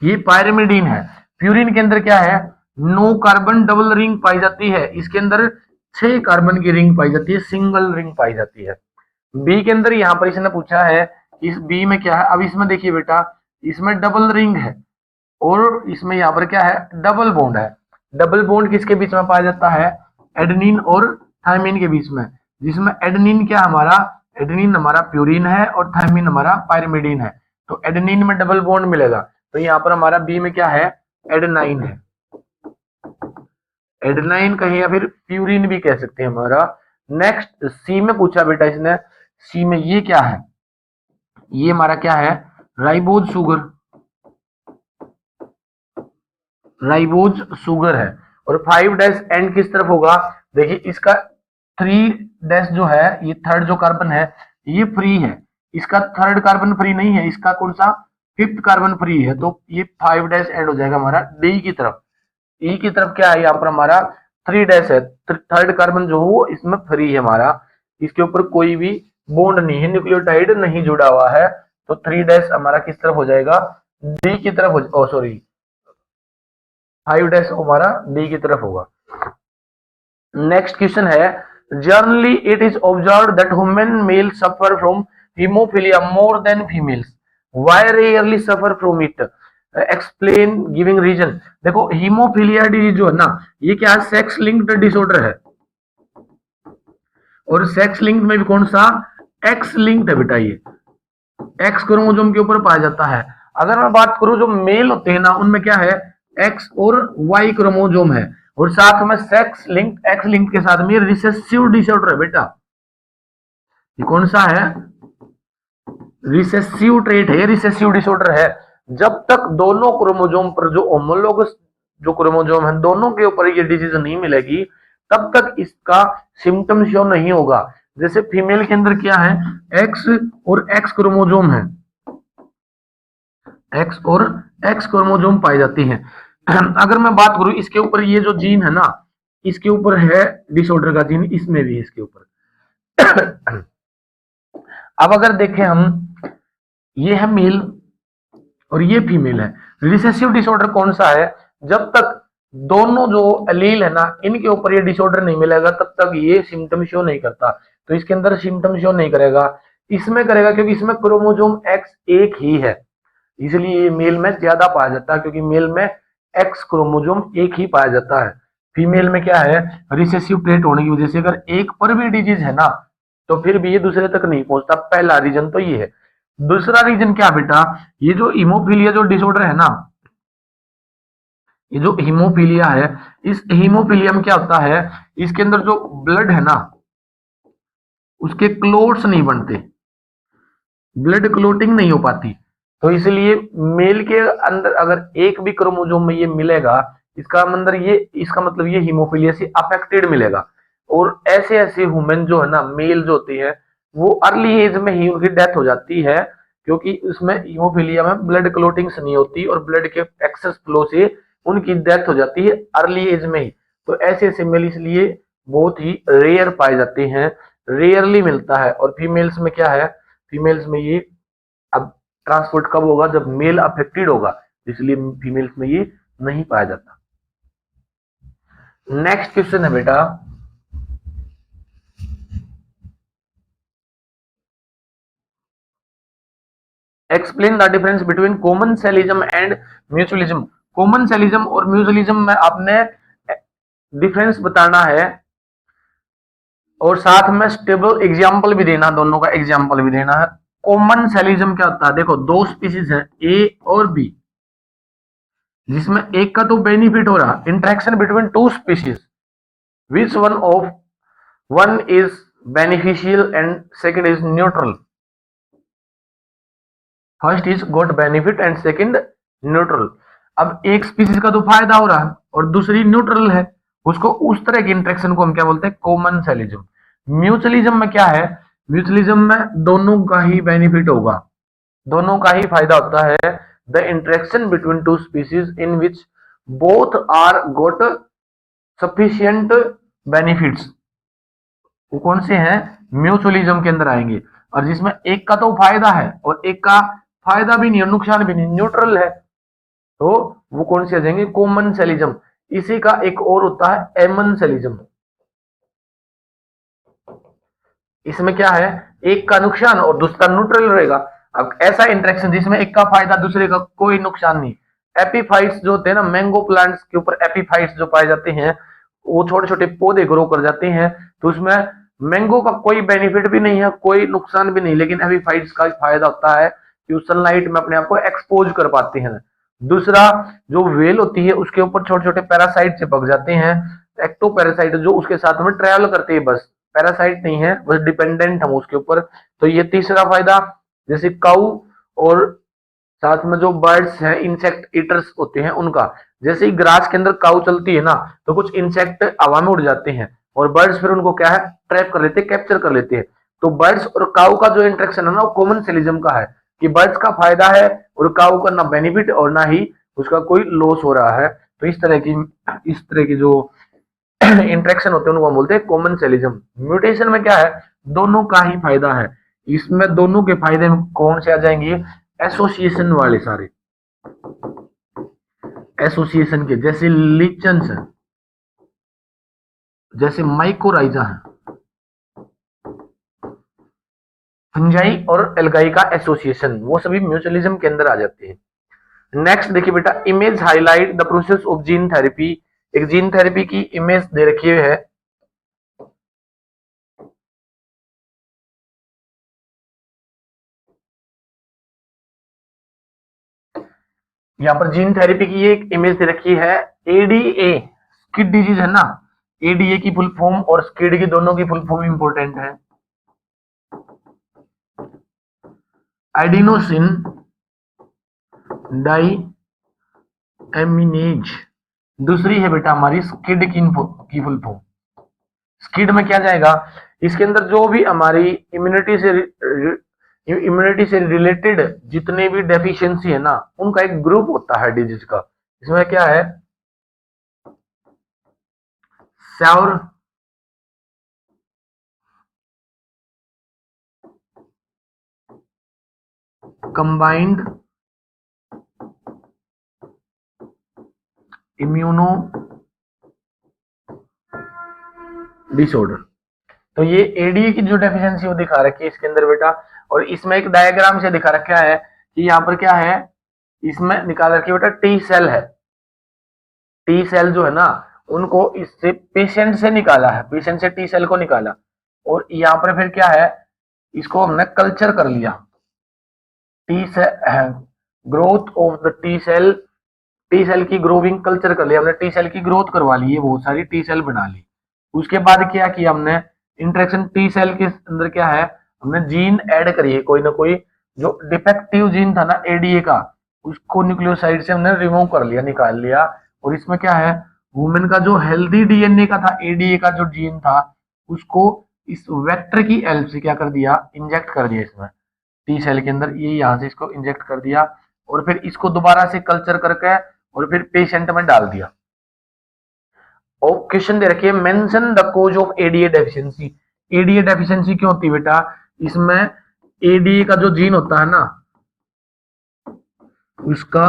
[SPEAKER 1] ये पायरिमिडीन है। प्यूरिन के अंदर क्या है, 9 कार्बन डबल रिंग पाई जाती है, इसके अंदर 6 कार्बन की रिंग पाई जाती है, सिंगल रिंग पाई जाती है। बी के अंदर यहाँ पर इसने पूछा है, इस बी में क्या है, अब इसमें देखिए बेटा, इसमें डबल रिंग है और इसमें यहाँ पर क्या है, डबल बॉन्ड है। डबल बॉन्ड किसके बीच में पाया जाता है, एडेनिन और थायमिन के बीच में, जिसमें एडेनिन क्या हमारा, एडेनिन हमारा प्यूरिन है और थायमिन हमारा पायरिमिडीन है। तो एडेनिन में डबल बॉन्ड मिलेगा, तो यहाँ पर हमारा बी में क्या है, एडेनाइन है। एडेनाइन कहें या फिर प्यूरिन भी कह सकते हैं हमारा। नेक्स्ट सी में पूछा बेटा इसने, सी में ये क्या है, ये हमारा क्या है, राइबोज शुगर, राइबोज शुगर है। और 5 डैश एंड किस तरफ होगा, देखिए इसका 3 डैश जो है, ये थर्ड जो कार्बन है ये फ्री है, इसका थर्ड कार्बन फ्री नहीं है, इसका कौन सा, 5th कार्बन फ्री है। तो ये 5 डैश एंड हो जाएगा हमारा डी की तरफ। ई की तरफ क्या है, यहाँ पर हमारा 3 डैश है, थर्ड कार्बन जो हो इसमें फ्री है हमारा, इसके ऊपर कोई भी बॉन्ड नहीं है, न्यूक्लियोटाइड नहीं जुड़ा हुआ है। तो 3 डैश हमारा किस तरफ हो जाएगा, डी की तरफ हो, सॉरी 5 डैश हमारा डी की तरफ होगा। नेक्स्ट क्वेश्चन है, generally it is observe that human male suffer from haemophilia more than females, why rarely suffer from it, explain giving reason. देखो हीमोफिलिया डिजीज जो है ना, ये क्या सेक्स लिंक्ड डिसऑर्डर है, और सेक्स लिंक्ड में भी कौन सा, एक्स लिंक्ड है बेटा, ये एक्स क्रोमोसोम के ऊपर पाया जाता है। अगर मैं बात करूं जो मेल होते हैं ना, उनमें क्या है, एक्स और वाई क्रोमोसोम है, और साथ में सेक्स लिंक, एक्स लिंक के साथ में रिसेसिव डिसऑर्डर है बेटा। ये कौन सा है, रिसेसिव ट्रेट है, रिसेसिव डिसऑर्डर है। जब तक दोनों क्रोमोसोम पर जो होमोलोगस जो क्रोमोसोम है दोनों के ऊपर ये डिजीज नहीं मिलेगी, तब तक इसका सिम्टम शो नहीं होगा। जैसे फीमेल के अंदर क्या है, एक्स और एक्स क्रोमोसोम है, एक्स और एक्स क्रोमोसोम पाई जाती हैं। अगर मैं बात करूं इसके ऊपर, ये जो जीन है ना, इसके ऊपर है डिसऑर्डर का जीन, इसमें भी है इसके ऊपर। अब अगर देखें हम, ये है मेल और ये फीमेल है। रिसेसिव डिसऑर्डर कौन सा है, जब तक दोनों जो एलील है ना इनके ऊपर ये डिसऑर्डर नहीं मिलेगा तब तक ये सिम्टम शो नहीं करता। तो इसके अंदर सिम्टम शो नहीं करेगा, इसमें करेगा, क्योंकि इसमें क्रोमोसोम एक्स एक ही है, इसलिए ये मेल में ज्यादा पाया जाता है, क्योंकि मेल में एक्स क्रोमोसोम एक ही पाया जाता है। फीमेल में क्या है, रिसेसिव ट्रेट होने की वजह से अगर एक पर भी डिजीज है ना, तो फिर भी ये दूसरे तक नहीं पहुंचता। पहला रीजन तो ये है। दूसरा रीजन क्या बेटा, ये जो हीमोफीलिया जो डिसऑर्डर है ना, ये जो हीमोफीलिया है, इस हीमोफीलिया में क्या होता है, इसके अंदर जो ब्लड है ना उसके क्लोट्स नहीं बनते, ब्लड क्लोटिंग नहीं हो पाती। तो इसलिए मेल के अंदर अगर एक भी क्रोमोसोम में ये मिलेगा, इसका मतलब ये हीमोफीलिया से अफेक्टेड मिलेगा। और ऐसे ऐसे वुमेन जो है ना, मेल जो होती है, वो अर्ली एज में ही उनकी डेथ हो जाती है, क्योंकि उसमें हीमोफीलिया में ब्लड क्लोटिंग्स नहीं होती और ब्लड के एक्सेस फ्लो से उनकी डेथ हो जाती है अर्ली एज में ही। तो ऐसे ऐसे मेल इसलिए बहुत ही रेयर पाए जाते हैं, रेयरली मिलता है। और फीमेल्स में क्या है, फीमेल्स में ये अब ट्रांसपोर्ट कब होगा, जब मेल अफेक्टेड होगा, इसलिए फीमेल्स में ये नहीं पाया जाता। नेक्स्ट क्वेश्चन है बेटा, explain the difference between commensalism and mutualism. Commensalism और म्यूचुअलिज्म में आपने डिफरेंस बताना है, और साथ में स्टेबल एग्जाम्पल भी देना, दोनों का एग्जाम्पल भी देना है। कॉमन सेलिज्म क्या होता है, देखो दो स्पीसीज है ए और बी, जिसमें एक का तो बेनिफिट हो रहा, interaction between two species, which one is beneficial and second is neutral. First is got benefit and second neutral. अब एक स्पीसीज का तो फायदा हो रहा है और दूसरी न्यूट्रल है, उसको उस तरह की इंटरेक्शन को हम क्या बोलते हैं, कॉमन सेलिज्म। म्यूचुअलिज्म में क्या है, म्यूचुअलिज्म में दोनों का ही बेनिफिट होगा, दोनों का ही फायदा होता है। The interaction between two species in which both are got sufficient benefits, वो कौन से हैं, म्यूचुअलिज्म के अंदर आएंगे। और जिसमें एक का तो फायदा है और एक का फायदा भी नहीं और नुकसान भी नहीं, न्यूट्रल है, तो वो कौन से आ जाएंगे, कॉमन सेलिज्म। इसी का एक और होता है एमन सेलिज्म। इसमें क्या है, एक का नुकसान और दूसरा न्यूट्रल रहेगा। अब ऐसा इंटरेक्शन जिसमें एक का फायदा दूसरे का कोई नुकसान नहीं। एपीफाइट्स जो होते हैं ना, मैंगो प्लांट्स के ऊपर एपीफाइट्स जो पाए जाते हैं, वो छोटे छोटे पौधे ग्रो कर जाते हैं, तो उसमें मैंगो का कोई बेनिफिट भी नहीं है, कोई नुकसान भी नहीं, लेकिन एपीफाइट्स का फायदा होता है कि उस सनलाइट में अपने आप को एक्सपोज कर पाते हैं। दूसरा, जो वेल होती है उसके ऊपर छोटे छोटे पैरासाइट चिपक जाते हैं, एक्टो पैरासाइट जो उसके साथ में ट्रेवल करते हैं, बस पैरासाइट नहीं है, बस डिपेंडेंट हम उसके ऊपर। तो ये तीसरा फायदा। जैसे काऊ और साथ में जो बर्ड्स हैं, इंसेक्ट ईटर्स होते हैं उनका, जैसे ही ग्रास के अंदर काऊ चलती है ना, तो कुछ इंसेक्ट हवा में उड़ जाते हैं और बर्ड्स फिर उनको क्या है, ट्रैप कर लेते हैं, कैप्चर कर लेते हैं। तो बर्ड्स और काऊ का जो इंटरेक्शन है ना, वो कॉमन सेलिज्म का है, कि बर्ड्स का फायदा है और काऊ का ना बेनिफिट और ना ही उसका कोई लॉस हो रहा है। तो इस तरह की जो इंटरेक्शन होते हैं उनको हम बोलते हैं कॉमन सेलिज्म। म्यूटेशन में क्या है, दोनों का ही फायदा है। इसमें दोनों के फायदे में कौन से आ जाएंगे, एसोसिएशन वाले सारे, एसोसिएशन के, जैसे लिचन्स है, जैसे माइकोराइजा है, फंजाई और एल्गाई का एसोसिएशन, वो सभी म्यूचुअलिज्म के अंदर आ जाते हैं। नेक्स्ट देखिए बेटा, image highlight the process of gene therapy. एक जीन थेरेपी की इमेज दे रखी है, यहाँ पर जीन थेरेपी की एक इमेज दे रखी है, एडीए, स्किड डिजीज है ना, एडीए की फुल फॉर्म और स्किड की दोनों की फुल फॉर्म इंपॉर्टेंट है। एडिनोसिन डाई एमिनेज, दूसरी है बेटा हमारी स्किड की फुल फॉर्म। स्किड में क्या जाएगा, इसके अंदर जो भी हमारी इम्यूनिटी से रिलेटेड जितने भी डेफिशिएंसी है ना, उनका एक ग्रुप होता है डिजीज का। इसमें क्या है, सौर कंबाइंड इम्यूनो डिसऑर्डर। तो ये एडीए की जो डेफिशिएंसी वो दिखा रखी है इसके अंदर बेटा, और इसमें एक डायग्राम से दिखा रखा है कि यहाँ पर क्या है, इसमें निकाल रखी है बेटा टी सेल है, टी सेल जो है ना, उनको इससे पेशेंट से निकाला है, पेशेंट से टी सेल को निकाला, और यहाँ पर फिर क्या है, इसको हमने कल्चर कर लिया, T cell growth of the T cell, T cell की ग्रोविंग कल्चर कर लिया हमने, टी सेल की ग्रोथ करवा ली है, बहुत सारी टी सेल बना ली। उसके बाद क्या किया हमने, इंटरेक्शन टी सेल के अंदर क्या है, हमने जीन ऐड करी है, कोई ना कोई जो डिफेक्टिव जीन था ना एडीए का, उसको न्यूक्लियोसाइड से हमने रिमूव कर लिया, निकाल लिया। और इसमें क्या है, वुमेन का जो हेल्दी डीएनए का था, एडीए का जो जीन था, उसको इस वेक्टर की हेल्प से क्या कर दिया, इंजेक्ट कर दिया इसमें टी सेल के अंदर, ये यहाँ से इसको इंजेक्ट कर दिया, और फिर इसको दोबारा से कल्चर करके और फिर पेशेंट में डाल दिया। और क्वेश्चन दे रखिए, mention the cause of ADA deficiency. ADA deficiency क्यों होती है बेटा, इसमें एडीए का जो जीन होता है ना, उसका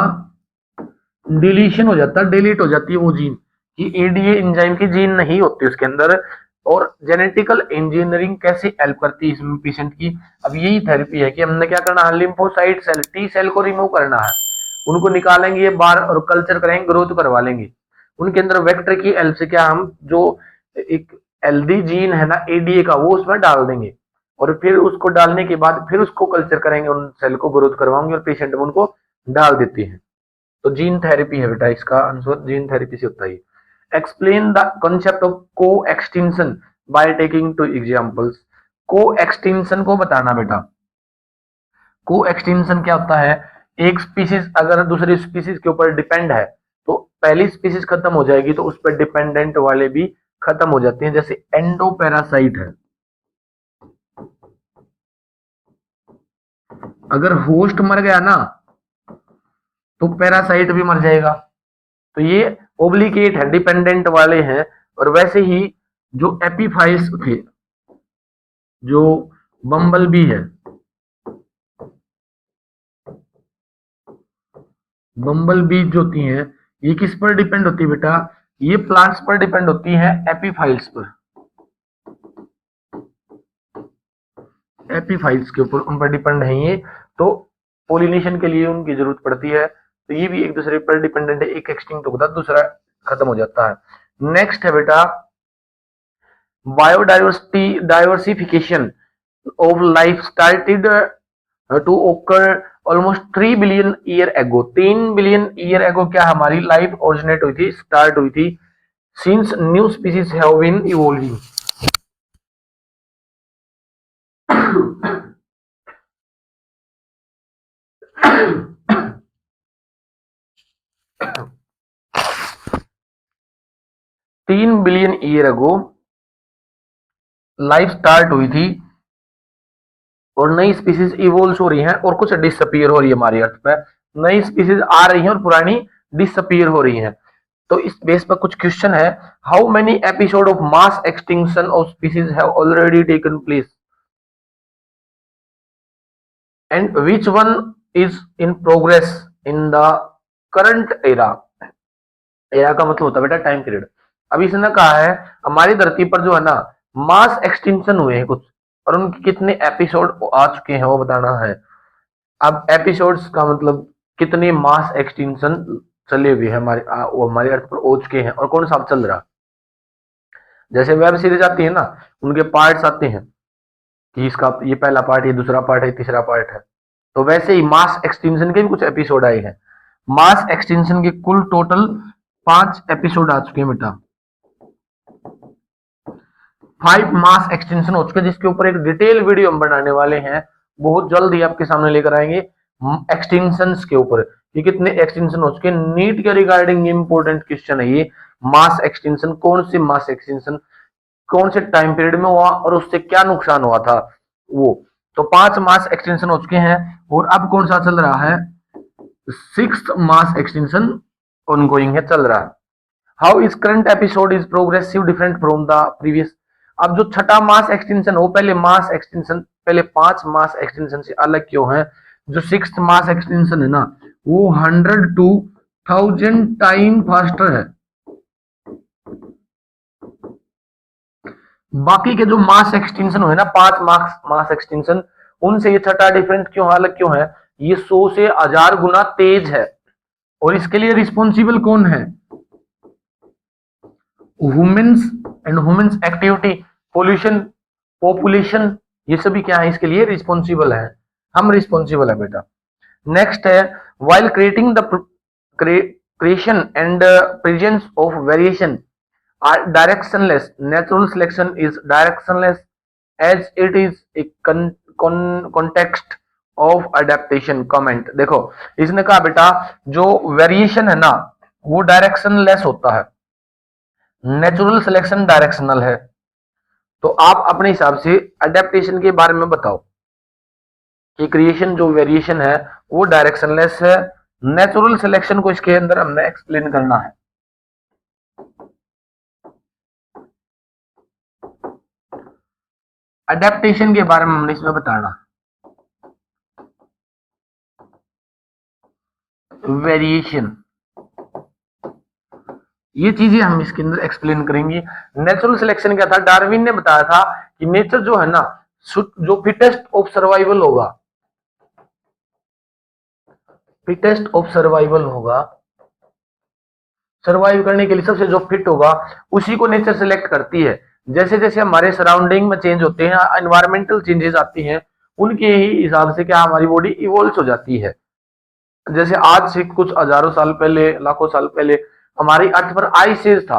[SPEAKER 1] डिलीशन हो जाता है, डिलीट हो जाती है वो जीन, कि एडीए एंजाइम की जीन नहीं होती उसके अंदर। और जेनेटिकल इंजीनियरिंग कैसे हेल्प करती है इसमें पेशेंट की, अब यही थेरेपी है कि हमने क्या करना है, लिम्फोसाइट सेल, टी सेल को रिमूव करना है, उनको निकालेंगे बाहर और कल्चर करेंगे, ग्रोथ करवा लेंगे, उनके अंदर वेक्टर की हेल्प से क्या, हम जो एक हेल्दी जीन है ना एडीए का, वो उसमें डाल देंगे, और फिर उसको डालने के बाद फिर उसको कल्चर करेंगे, उन सेल को ग्रोथ करवाएंगे और पेशेंट में उनको डाल देती है। तो जीन थेरेपी है बेटा, इसका आंसर जीन थेरेपी से होता है। एक्सप्लेन द कॉन्सेप्ट ऑफ को extinction by taking to examples. को एक्सटिंक्शन को बताना बेटा, को एक्सटिंक्शन क्या होता है, एक स्पीसीज अगर दूसरी स्पीसीज के ऊपर डिपेंड है, तो पहली स्पीसीज खत्म हो जाएगी तो उस पर डिपेंडेंट वाले भी खत्म हो जाते हैं। जैसे एंडोपैरासाइट है, अगर होस्ट मर गया ना, तो पैरासाइट भी मर जाएगा। तो ये ओब्लिगेट है, डिपेंडेंट वाले हैं। और वैसे ही जो एपीफाइस थे, जो बम्बल बी है, बम्बल बी जो होती हैं, ये किस पर डिपेंड होती है बेटा, ये प्लांट्स पर डिपेंड होती है, एपीफाइल्स पर, एपीफाइल्स के ऊपर उन पर डिपेंड है ये तो पोलिनेशन के लिए उनकी जरूरत पड़ती है। तो ये भी एक दूसरे पर डिपेंडेंट है, एक एक्सटिंक्ट होता है दूसरा खत्म हो जाता है। नेक्स्ट है बेटा biodiversity diversification of life started to occur almost 3 billion year ago. 3 billion year एगो क्या हमारी लाइफ ओरिजिनेट हुई थी, स्टार्ट हुई थी। Since new species have been evolving. 3 billion year ago life start हुई थी और नई स्पीसीज इवोल्व हो रही हैं और कुछ डिसअपीयर हो रही है हमारी अर्थ पे। नई स्पीसीज आ रही हैं और पुरानी डिसअपीयर हो रही हैं। तो इस बेस पर कुछ क्वेश्चन है, how many episode of mass extinction of species have already taken place and which one is in progress in the current era. Era का मतलब होता है बेटा टाइम पीरियड। अभी इसने कहा है हमारी धरती पर जो है ना मास एक्सटिंक्शन हुए हैं कुछ, और उनके कितने एपिसोड आ चुके हैं वो बताना है। अब एपिसोड्स का मतलब कितने मास एक्सटिंक्शन चले हुए हैं हमारे वो हमारे अर्थ पर हो चुके हैं और कौन सा चल रहा। जैसे वेब सीरीज आती है ना, उनके पार्ट्स आते हैं कि इसका ये पहला पार्ट, ये दूसरा पार्ट है, तीसरा पार्ट है। तो वैसे ही मास एक्सटिंक्शन के भी कुछ एपिसोड आए हैं। मास एक्सटिंक्शन के कुल टोटल 5 एपिसोड आ चुके हैं बेटा। 5 मास एक्सटेंशन हो चुके हैं, जिसके ऊपर एक डिटेल वीडियो हम बनाने वाले हैं, बहुत जल्द ही आपके सामने लेकर आएंगे एक्सटेंशन के ऊपर कि कितने एक्सटेंशन हो चुके हैं। नीट के रिगार्डिंग इंपॉर्टेंट क्वेश्चन है ये। मास एक्सटेंशन कौन से मास एक्सटेंशन कौन से टाइम पीरियड में हुआ और उससे क्या नुकसान हुआ था वो। तो 5 मास एक्सटेंशन हो चुके हैं और अब कौन सा चल रहा है, 6th मास एक्सटेंशन ऑनगोइंग है, चल रहा है। How is current episode is progressive different from the previous. अब जो छठा मास एक्सटेंशन वो पहले मास एक्सटेंशन पहले 5 मास एक्सटेंशन से अलग क्यों है। जो 6th मास एक्सटेंशन है ना वो 100 to 1000 टाइम फास्टर है। बाकी के जो मास एक्सटेंशन हुए ना 5 मास एक्सटेंशन, उनसे ये छठा डिफरेंट क्यों अलग क्यों है, ये 100 से 1000 गुना तेज है। और इसके लिए रिस्पॉन्सिबल कौन है, humans and humans activity, pollution, population, ये सभी क्या है इसके लिए रिस्पॉन्सिबल है। हम रिस्पॉन्सिबल है बेटा। नेक्स्ट है while creating the creation and presence of variation are directionless, natural selection is directionless as it is a context of adaptation comment। देखो इसने कहा बेटा जो वेरिएशन है ना वो डायरेक्शनलेस होता है, नेचुरल सिलेक्शन डायरेक्शनल है। तो आप अपने हिसाब से अडेप्टेशन के बारे में बताओ कि क्रिएशन जो वेरिएशन है वो डायरेक्शनलेस है, नेचुरल सिलेक्शन को इसके अंदर हमने एक्सप्लेन करना है। अडेप्टेशन के बारे में हमने इसमें बताना, वेरिएशन, ये चीजें हम इसके अंदर एक्सप्लेन करेंगे। नेचुरल सिलेक्शन क्या था, डार्विन ने बताया था कि नेचर जो है ना जो फिटेस्ट ऑफ सर्वाइवल होगा, फिटेस्ट ऑफ सर्वाइवल होगा, सर्वाइव करने के लिए सबसे जो फिट होगा उसी को नेचर सिलेक्ट करती है। जैसे जैसे हमारे सराउंडिंग में चेंज होते हैं, एनवायरमेंटल चेंजेस आती हैं, उनके ही हिसाब से क्या हमारी बॉडी इवोल्व हो जाती है। जैसे आज से कुछ हजारों साल पहले, लाखों साल पहले हमारी अर्थ पर आइस एज था।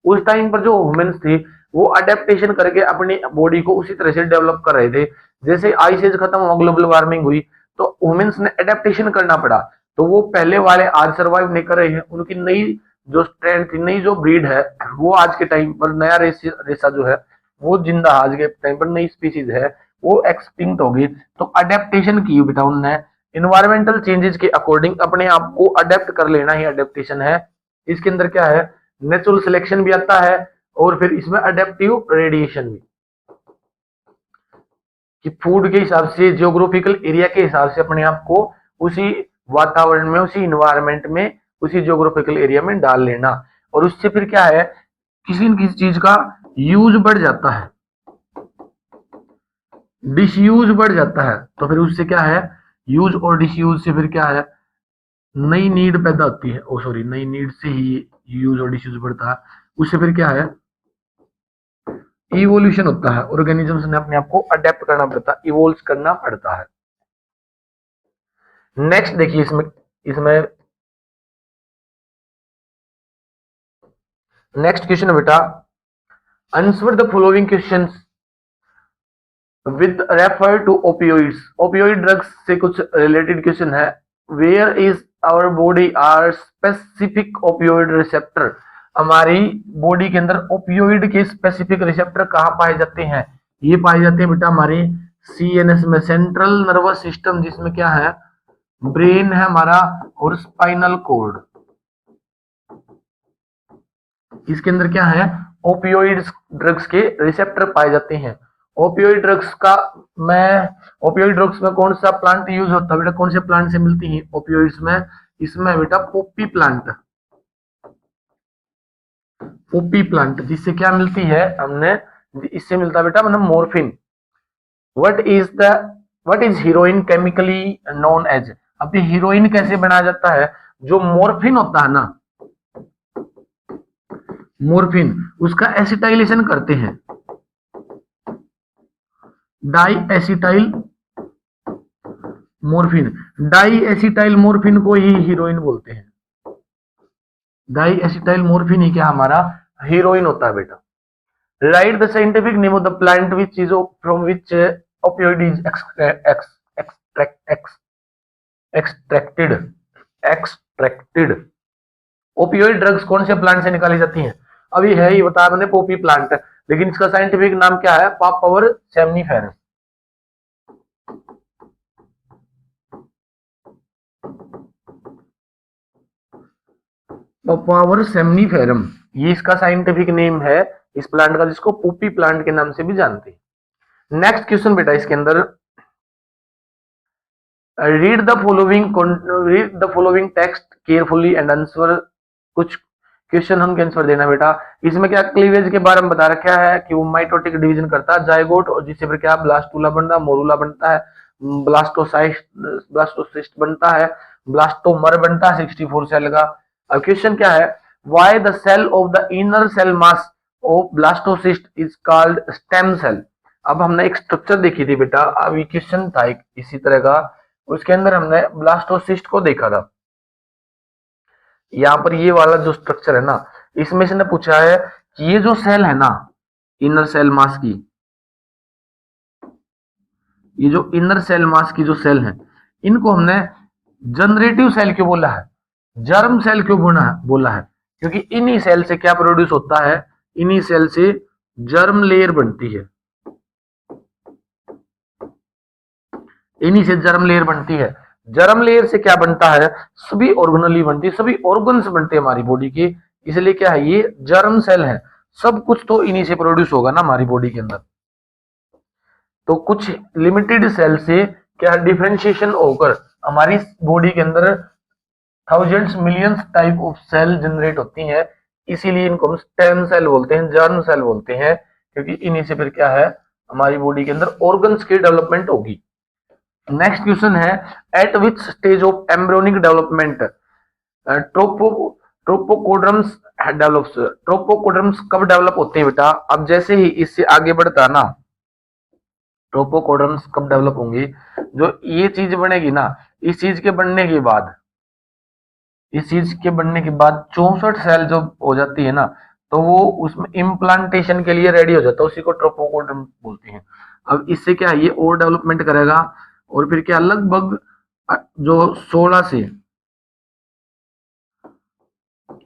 [SPEAKER 1] उस टाइम पर जो ह्यूमंस थे वो अडेप्टेशन करके अपनी बॉडी को उसी तरह से डेवलप कर रहे थे। जैसे आइस एज खत्म हुआ, ग्लोबल वार्मिंग हुई, तो ह्यूमंस ने अडेप्टेशन करना पड़ा। तो वो पहले वाले आज सर्वाइव नहीं कर रहे हैं, उनकी नई जो स्ट्रेंथ थी, नई जो ब्रीड है, वो आज के टाइम पर नया रेसा जो है वो जिंदा, आज के टाइम पर नई स्पीसीज है वो एक्सटिंक्ट होगी। तो अडेप्टेशन की बेटा उनने, इन्वायरमेंटल चेंजेस के अकॉर्डिंग अपने आप को अडेप्ट कर लेना ही अडेप्टेशन है। इसके अंदर क्या है, नेचुरल सिलेक्शन भी आता है और फिर इसमें अडेप्टिव रेडिएशन भी, कि फूड के हिसाब से, जियोग्राफिकल एरिया के हिसाब से अपने आप को उसी वातावरण में, उसी इन्वायरमेंट में, उसी जियोग्राफिकल एरिया में डाल लेना। और उससे फिर क्या है, किसी न किसी चीज का यूज बढ़ जाता है, डिसयूज बढ़ जाता है, तो फिर उससे क्या है, यूज और डिसयूज से फिर क्या है, नई नीड पैदा होती है, ओ सॉरी, नई नीड से ही यूज और डिसयूज बढ़ता है, उससे फिर क्या है, इवोल्यूशन होता है, ऑर्गेनिजम्स ने अपने आप को अडेप्ट करना पड़ता है, इवोल्व करना पड़ता है। नेक्स्ट देखिए इसमें इसमें नेक्स्ट क्वेश्चन है बेटा, answer the following questions with refer to opioids. Opioid drugs से कुछ रिलेटेड क्वेश्चन है। Where is our body are specific opioid receptor. हमारी बॉडी के अंदर ओपियोइड के स्पेसिफिक रिसेप्टर कहाँ पाए जाते हैं? ये पाए जाते हैं बेटा हमारे सीएनएस में, सेंट्रल नर्वस सिस्टम, जिसमें क्या है, ब्रेन है हमारा और स्पाइनल कॉर्ड। इसके अंदर क्या है, ओपियोइड ड्रग्स के रिसेप्टर पाए जाते हैं। ओपियोइड ड्रग्स का मैं ओपियोइड ड्रग्स में कौन सा प्लांट यूज होता है बेटा, कौन से प्लांट से मिलती है ओपियोइड्स में? इसमें बेटा पोपी प्लांट, पोपी प्लांट, जिससे क्या मिलती है हमने, इससे मिलता है बेटा मतलब morphine. What is heroin chemically known as. अब ये हीरोइन कैसे बनाया जाता है? जो मोर्फिन होता है ना, मोर्फिन, उसका एसिटाइलेशन करते हैं, di acetyl morphine, di acetyl morphine को ही हीरोइन बोलते हैं। डाई एसिटाइल मोर्फिन ही क्या हमारा हीरोइन होता है बेटा। Right the scientific name of the plant which is from which opioid is extracted. Extracted opioid drugs कौन से प्लांट से निकाली जाती हैं? अभी है ये बताया मैंने, पोपी प्लांट, लेकिन इसका साइंटिफिक नाम क्या है? Papaver seminiferous. पापावर सेमनीफेरम, ये इसका साइंटिफिक नेम है इस प्लांट का, जिसको पोपी प्लांट के नाम से भी जानते हैं। नेक्स्ट क्वेश्चन बेटा इसके अंदर, read the following text carefully and answer. कुछ क्वेश्चन हम आंसर देना बेटा। इसमें क्या क्लीवेज के बारे में बता रखा है कि वो माइटोटिक डिवीजन करता है, जायगोट, और जिससे फिर क्या ब्लास्टूला बनता है, मोरूला बनता है, ब्लास्टोसिस्ट बनता है, ब्लास्टोमर बनता है 64 सेल का। अब क्वेश्चन क्या है, why the cell of the inner cell mass of blastocyst is called stem cell. अब हमने एक स्ट्रक्चर देखी थी बेटा, अब ये क्वेश्चन था एक इसी तरह का, उसके अंदर हमने ब्लास्टोसिस्ट को देखा था। यहाँ पर ये वाला जो स्ट्रक्चर है ना, इसमें से ने पूछा है कि ये जो सेल है ना, इनर सेल मास की, ये जो इनर सेल मास की जो सेल है, इनको हमने जनरेटिव सेल क्यों बोला है, जर्म सेल क्यों बोला है? क्योंकि इन्हीं सेल से क्या प्रोड्यूस होता है, इन्हीं सेल से जर्म लेयर बनती है, इन्हीं से जर्म लेयर बनती है। जर्म लेयर से क्या बनता है, सभी ऑर्गेनली बनती है, सभी ऑर्गन्स बनते हैं हमारी बॉडी के, इसलिए क्या है, ये जर्म सेल है। सब कुछ तो इन्हीं से प्रोड्यूस होगा ना हमारी बॉडी के अंदर। तो कुछ लिमिटेड सेल से क्या डिफरेंशिएशन होकर हमारी बॉडी के अंदर thousands millions type of sale generate होती हैं, इसीलिए इनको हम स्टेम सेल बोलते हैं, जर्म सेल बोलते हैं, क्योंकि इन्हीं से फिर क्या है, हमारी बॉडी के अंदर ऑर्गन्स की डेवलपमेंट होगी। नेक्स्ट क्वेश्चन है, at which stage of embryonic development trophoderms develops. Trophoderms कब डेवलप होते हैं बेटा? अब जैसे ही इससे आगे बढ़ता है ना, ट्रोपोकोडर्म्स कब डेवलप होंगे, जो ये चीज बनेगी ना, इस चीज के बनने के बाद, इस चीज के बनने के बाद 64 सेल जो हो जाती है ना, तो वो उसमें इम्प्लांटेशन के लिए रेडी हो जाता है, उसी को ट्रोपोकोडर्म बोलते हैं। अब इससे क्या है, ये और डेवलपमेंट करेगा, और फिर क्या लगभग जो 16 से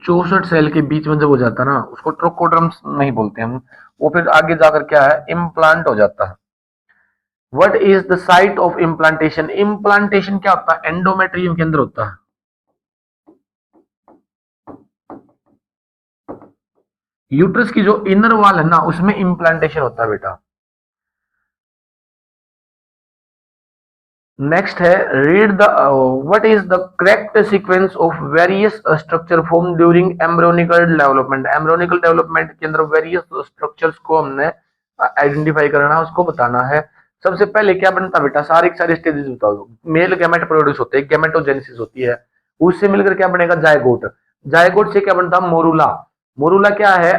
[SPEAKER 1] 64 सेल के बीच में जब हो जाता है ना, उसको ट्रोकोडर्म्स नहीं बोलते हम, वो फिर आगे जाकर क्या है, इम्प्लांट हो जाता है। What is the site of implantation. Implantation क्या होता है, एंडोमेट्रियम के अंदर होता है। यूट्रस की जो इनर वॉल है ना, उसमें इम्प्लांटेशन होता है बेटा। नेक्स्ट है, read the what is the correct sequence of various structure form during embryonical development. Embryonical development के अंदर वेरियस स्ट्रक्चर्स को हमने आइडेंटिफाई करना है, उसको बताना है। सबसे पहले क्या बनता बेटा, सारे स्टेजेस बताओ। मेल गैमेट प्रोड्यूस होते हैं, गैमेटोजेनेसिस होती है, उससे मिलकर क्या बनेगा, जायगोट। जायगोट से क्या बनता, मोरूला। मोरूला क्या है,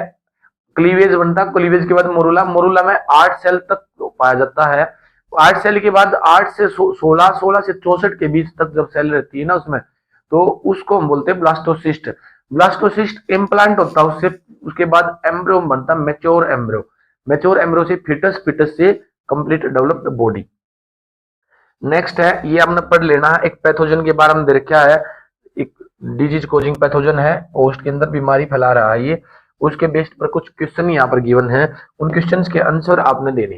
[SPEAKER 1] क्लीवेज बनता, क्लीवेज के बाद मोरूला। मोरूला में 8 सेल तक पाया जाता है। 8 सेल के बाद 8 से 16, 16 से 64 के बीच तक जब सेल रहती है ना उसमें, तो उसको हम बोलते हैं ब्लास्टोसिस्ट। ब्लास्टोसिस्ट इम्प्लांट होता है उससे, उसके बाद एम्ब्रियो बनता, मेच्योर एम्ब्रियो। मेच्योर एम्ब्रियो से फिटस, फिटस से कंप्लीट डेवलप्ड बॉडी। नेक्स्ट है, ये हमने पढ़ लेना है, एक पैथोजन के बारे में दे रखा है, एक डिजीज कोजिंग पैथोजन है, होस्ट के अंदर बीमारी फैला रहा है ये। उसके बेस्ड पर कुछ क्वेश्चन यहाँ पर गिवन है, उन क्वेश्चंस के आंसर आपने देने।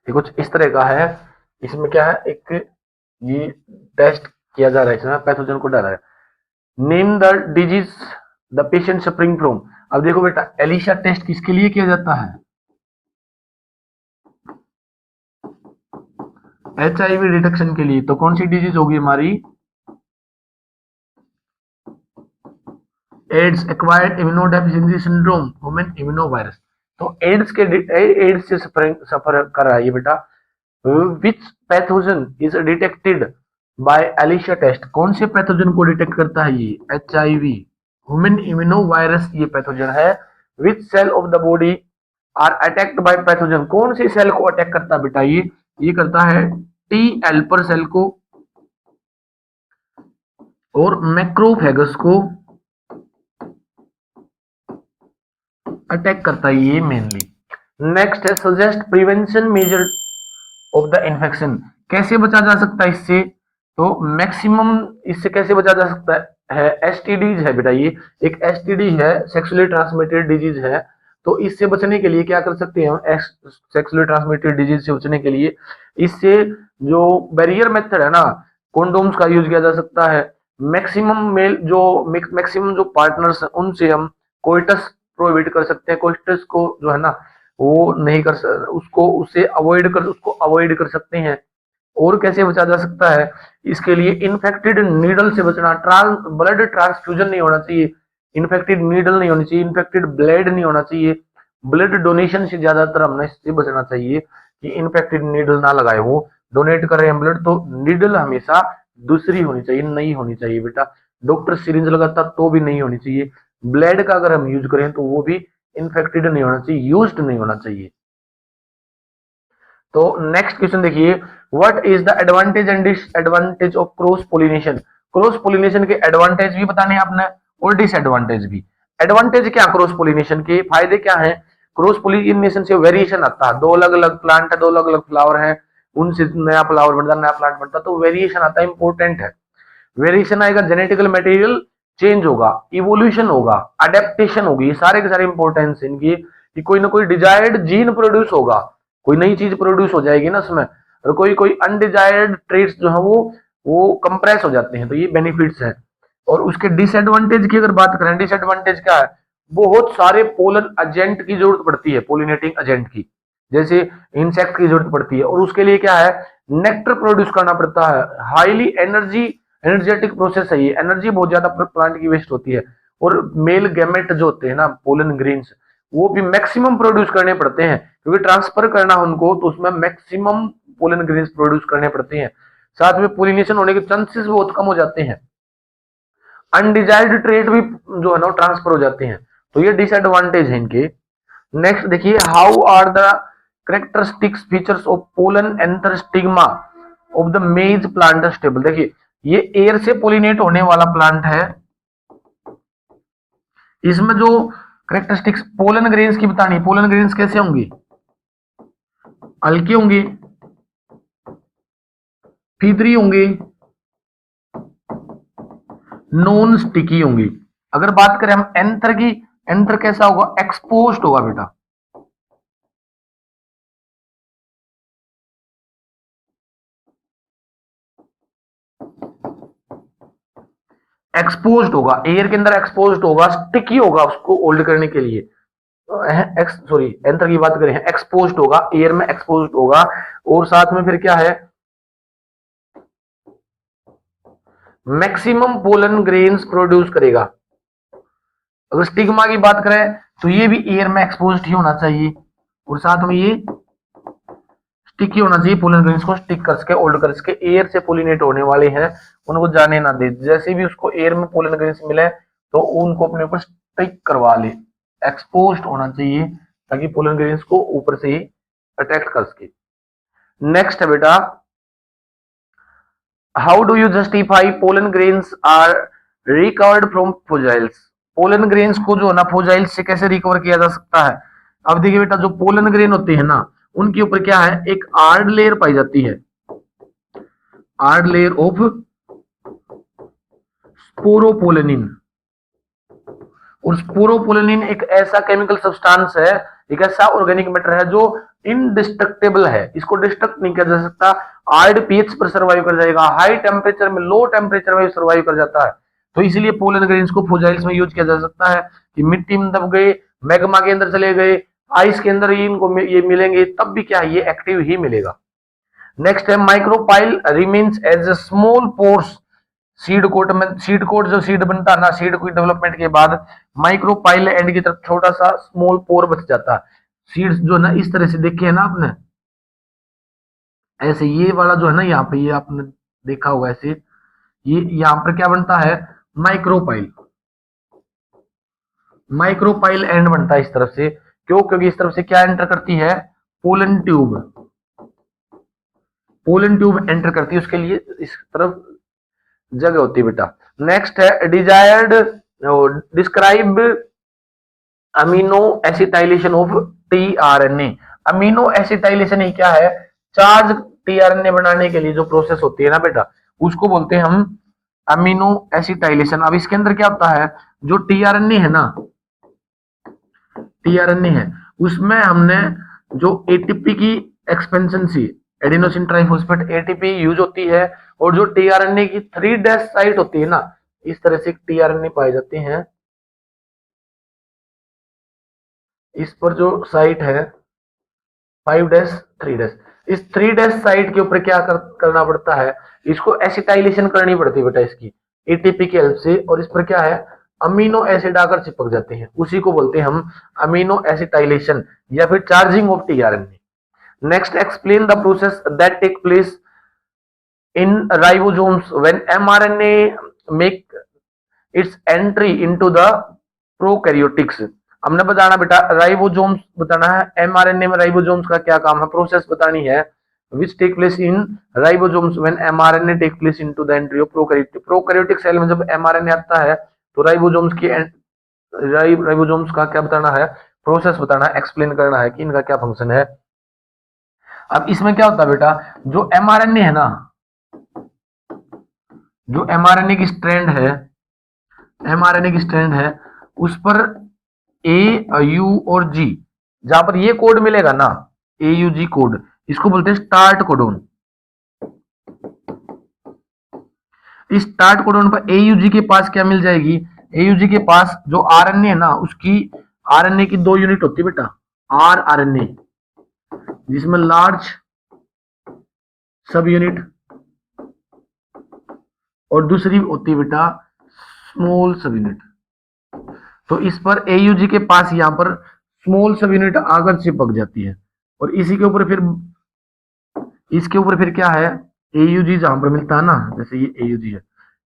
[SPEAKER 1] ये कुछ इस तरह का है, इसमें क्या है, एक ये टेस्ट किया जा रहा है, इसमें पैथोजन को डाला है। Name the disease the patient suffering from. अब देखो बेटा, एलिशा टेस्ट किसके लिए किया जाता है, HIV डिटेक्शन के लिए। तो कौन सी डिजीज होगी हमारी, AIDS, acquired immunodeficiency syndrome, human immunovirus. तो एड्स से सफर कर रहा है ये बेटा। Which pathogen is detected by ELISA test, कौन से पैथोजन को डिटेक्ट करता है ये, HIV, ह्यूमन इम्यूनोवायरस ये पैथोजन है। Which cell of the body are attacked by pathogen, कौन सी सेल को अटैक करता है बेटा ये करता है टी हेल्पर सेल को और मैक्रोफेगस को अटैक करता है ये मेनली। नेक्स्ट है, suggest prevention measure of the infection, कैसे बचा जा सकता है इससे, तो मैक्सिमम इससे कैसे बचा जा सकता है, एसटीडीज है बेटा ये, एक एसटीडी है, सेक्सुअली ट्रांसमिटेड डिजीज है। तो इससे बचने के लिए क्या कर सकते हैं हम, सेक्सुअली ट्रांसमिटेड डिजीज से बचने के लिए इससे जो बैरियर मेथड है ना, कॉन्डोम्स का यूज किया जा सकता है। मैक्सिमम जो पार्टनर्स हैं उनसे हम कोइटस प्रोहिबिट कर सकते हैं, कोइटस को जो है ना वो नहीं कर उसको उसको अवॉइड कर सकते हैं। और कैसे बचा जा सकता है, इसके लिए इन्फेक्टेड नीडल से बचना, ब्लड ट्रांसफ्यूजन नहीं होना चाहिए, इन्फेक्टेड नीडल नहीं होनी चाहिए, इन्फेक्टेड ब्लड नहीं होना चाहिए। ब्लड डोनेशन से ज्यादातर हमने इससे बचना चाहिए कि इन्फेक्टेड नीडल ना लगाए, वो डोनेट कर रहे हैं ब्लड तो नीडल हमेशा दूसरी होनी चाहिए, नहीं होनी चाहिए बेटा। डॉक्टर सिरिंज लगाता तो भी नहीं होनी चाहिए। ब्लड का अगर हम यूज करें तो वो भी इन्फेक्टेड नहीं होना चाहिए, यूज्ड नहीं होना चाहिए। तो नेक्स्ट क्वेश्चन देखिए, what is the advantage and disadvantage of cross pollination. Cross pollination के एडवांटेज भी बताने आपने और डिसएडवांटेज भी। एडवांटेज क्या, क्रॉस पोलिनेशन के फायदे क्या है, क्रॉस पोलिनेशन से वेरिएशन आता है, दो अलग अलग प्लांट है, दो अलग अलग फ्लावर है, उनसे नया फ्लावर बनता, नया प्लांट बनता, तो वेरिएशन आता है, इंपॉर्टेंट है। वेरिएशन आएगा, जेनेटिकल मटेरियल चेंज होगा, इवोल्यूशन होगा, अडेप्टेशन होगी, ये सारे के सारे इंपॉर्टेंस इनकी, कि कोई ना कोई डिजायर्ड जीन प्रोड्यूस होगा, कोई नई चीज प्रोड्यूस हो जाएगी ना उसमें, और कोई कोई अनडिजायर्ड ट्रेट्स जो है वो कंप्रेस हो जाते हैं, तो ये बेनिफिट्स है। और उसके डिसएडवांटेज की अगर बात करें, डिसएडवांटेज क्या है, बहुत सारे पोलन एजेंट की जरूरत पड़ती है, पोलिनेटिंग एजेंट की, जैसे इंसेक्ट की जरूरत पड़ती है, और उसके लिए क्या है, नेक्टर प्रोड्यूस करना पड़ता है, हाईली एनर्जेटिक प्रोसेस है ये, एनर्जी बहुत ज्यादा प्लांट की वेस्ट होती है। और मेल गैमेट जो होते हैं ना, पोलन ग्रेन्स, वो भी मैक्सिमम प्रोड्यूस करने पड़ते हैं, क्योंकि ट्रांसफर करना उनको तो उसमें मैक्सिमम पोलन ग्रेन्स प्रोड्यूस करने पड़ते हैं। साथ में पोलिनेशन होने के चांसेस बहुत कम हो जाते हैं, अनडिजायर्ड ट्रेट भी जो है ना ट्रांसफर हो जाते हैं, तो ये डिसएडवांटेज है इनके। नेक्स्ट देखिए, how are the characteristics features of pollen anther stigma of the maize plant stable. देखिए ये एयर से पोलिनेट होने वाला प्लांट है, इसमें जो करेक्टरिस्टिक्स पोलन ग्रेन्स की बतानी, पोलन ग्रेन्स कैसे होंगी, हल्की होंगी, फीदरी होंगी, नॉन स्टिकी होंगी। अगर बात करें हम एंथर की, एंथर कैसा होगा, एक्सपोज्ड होगा बेटा, एक्सपोज्ड होगा, एयर के अंदर एक्सपोज्ड होगा, स्टिकी होगा उसको होल्ड करने के लिए। एंथर की बात करें, एक्सपोज्ड होगा, एयर में एक्सपोज्ड होगा, और साथ में फिर क्या है, मैक्सिमम पोलन ग्रेन्स प्रोड्यूस करेगा। अगर स्टिग्मा की बात करें तो ये भी एयर में एक्सपोज्ड ही होना चाहिए और साथ में ये स्टिकी होना चाहिए। पोलन ग्रेन्स को स्टिक कर सके, होल्ड कर सके, एयर से पोलिनेट होने वाले हैं उनको जाने ना दे। जैसे भी उसको एयर में पोलन ग्रेन्स मिले तो उनको अपने ऊपर स्टिक करवा ले, एक्सपोज्ड होना चाहिए ताकि पोलन ग्रेन्स को ऊपर से ही अटैक कर सके। नेक्स्ट है बेटा, how do you justify pollen grains are recovered from fossils. Pollen grains को जो है ना फोजाइल्स से कैसे रिकवर किया जा सकता है। अब देखिए बेटा, जो पोलन ग्रेन होते हैं ना उनके ऊपर क्या है, एक हार्ड लेयर पाई जाती है, हार्ड लेयर ऑफ स्पोरोपोलेनिन। और स्पोरोपोलेनिन एक ऐसा केमिकल सब्सटेंस है, एक ऐसा ऑर्गेनिक मैटर है जो इनडिस्ट्रक्टेबल है, इसको डिस्ट्रक्ट नहीं किया जा सकता। हार्ड पीएच पर सर्वाइव कर जाएगा, हाई टेम्परेचर में, लो टेम्परेचर में सर्वाइव कर जाता है। तो इसलिए पोलन ग्रेन्स को फोजाइल्स में यूज किया जा सकता है कि मिट्टी में दब गए, मैग्मा के अंदर चले गए, आइस के अंदर इनको ये मिलेंगे, तब भी क्या ये एक्टिव ही मिलेगा। नेक्स्ट है, micropyle remains as a small pores seed coat में। सीड कोट जो सीड बनता है ना, सीड की डेवलपमेंट के बाद माइक्रोपाइल एंड की तरफ छोटा सा स्मॉल पोर बच जाता है। सीड्स जो ना इस तरह से देखे है ना आपने, ऐसे ये वाला जो है ना यहाँ पे, ये आपने देखा होगा ऐसे, ये यहाँ पर क्या बनता है, माइक्रोपाइल। माइक्रोपाइल एंड बनता है इस तरफ से, क्यों, क्योंकि इस तरफ से क्या एंटर करती है, pollen tube. Pollen tube enter करती है, उसके लिए इस तरफ जगह होती है बेटा। नेक्स्ट है, desired describe amino acetylation of tRNA. Amino acetylation ही क्या है, चार्ज टीआरएनए बनाने के लिए जो प्रोसेस होती है ना बेटा, उसको बोलते हैं हम अमीनो एसिटाइलेशन। अब इसके अंदर क्या होता है, जो टीआरएनए है ना, टीआरएनए है उसमें हमने जो एटीपी की एक्सपेंशन सी, एडिनोसिन ट्राइफॉस्फेट एटीपी यूज होती है, और जो टीआरएनए की 3' साइट होती है ना, इस तरह से टीआरएनए पाए जाते हैं। इस पर जो साइट है 5' 3', इस 3' साइट के ऊपर क्या करना पड़ता है, इसको एसिटाइलेशन करनी पड़ती है बेटा इसकी एटीपी की हेल्प से, और इस पर क्या है, अमीनो एसिड आकर चिपक जाते हैं, उसी को बोलते हैं हम अमीनो एसिटाइलेशन या फिर charging of tRNA. Next, explain the process that take place in ribosomes when mRNA make its entry into the prokaryotics. हमने बताना बेटा, राइबोसोम्स बताना है, एमआरएनए में राइबोसोम्स का क्या काम है, प्रोसेस बतानी है, which take place in ribosomes when mRNA take place into the entry of prokaryotic। Prokaryotic cell में जब एमआरएनए आता है तो राइबोसोम्स की राइबोसोम्स का क्या बताना है, प्रोसेस बताना है, एक्सप्लेन करना है कि इनका क्या फंक्शन है। अब इसमें क्या होता है बेटा, जो एमआरएनए है ना, जो एमआरएनए की स्ट्रैंड है, एमआरएनए की स्ट्रैंड है, उस पर ए यू और जी, जहां पर ये कोड मिलेगा ना, ए यू जी कोड, इसको बोलते हैं स्टार्ट कोडोन। इस स्टार्ट कोडोन पर एयूजी के पास क्या मिल जाएगी, एयूजी के पास जो आरएनए है ना, उसकी आरएनए की 2 यूनिट होती है बेटा, आर आरएनए, जिसमें लार्ज सब यूनिट और दूसरी होती है बेटा स्मॉल सब यूनिट। तो इस पर एयूजी के पास यहां पर स्मॉल सब यूनिट आकर चिपक जाती है, और इसी के ऊपर फिर, इसके ऊपर फिर क्या है, एयूजी जहां पर मिलता है ना, जैसे ये एयूजी है,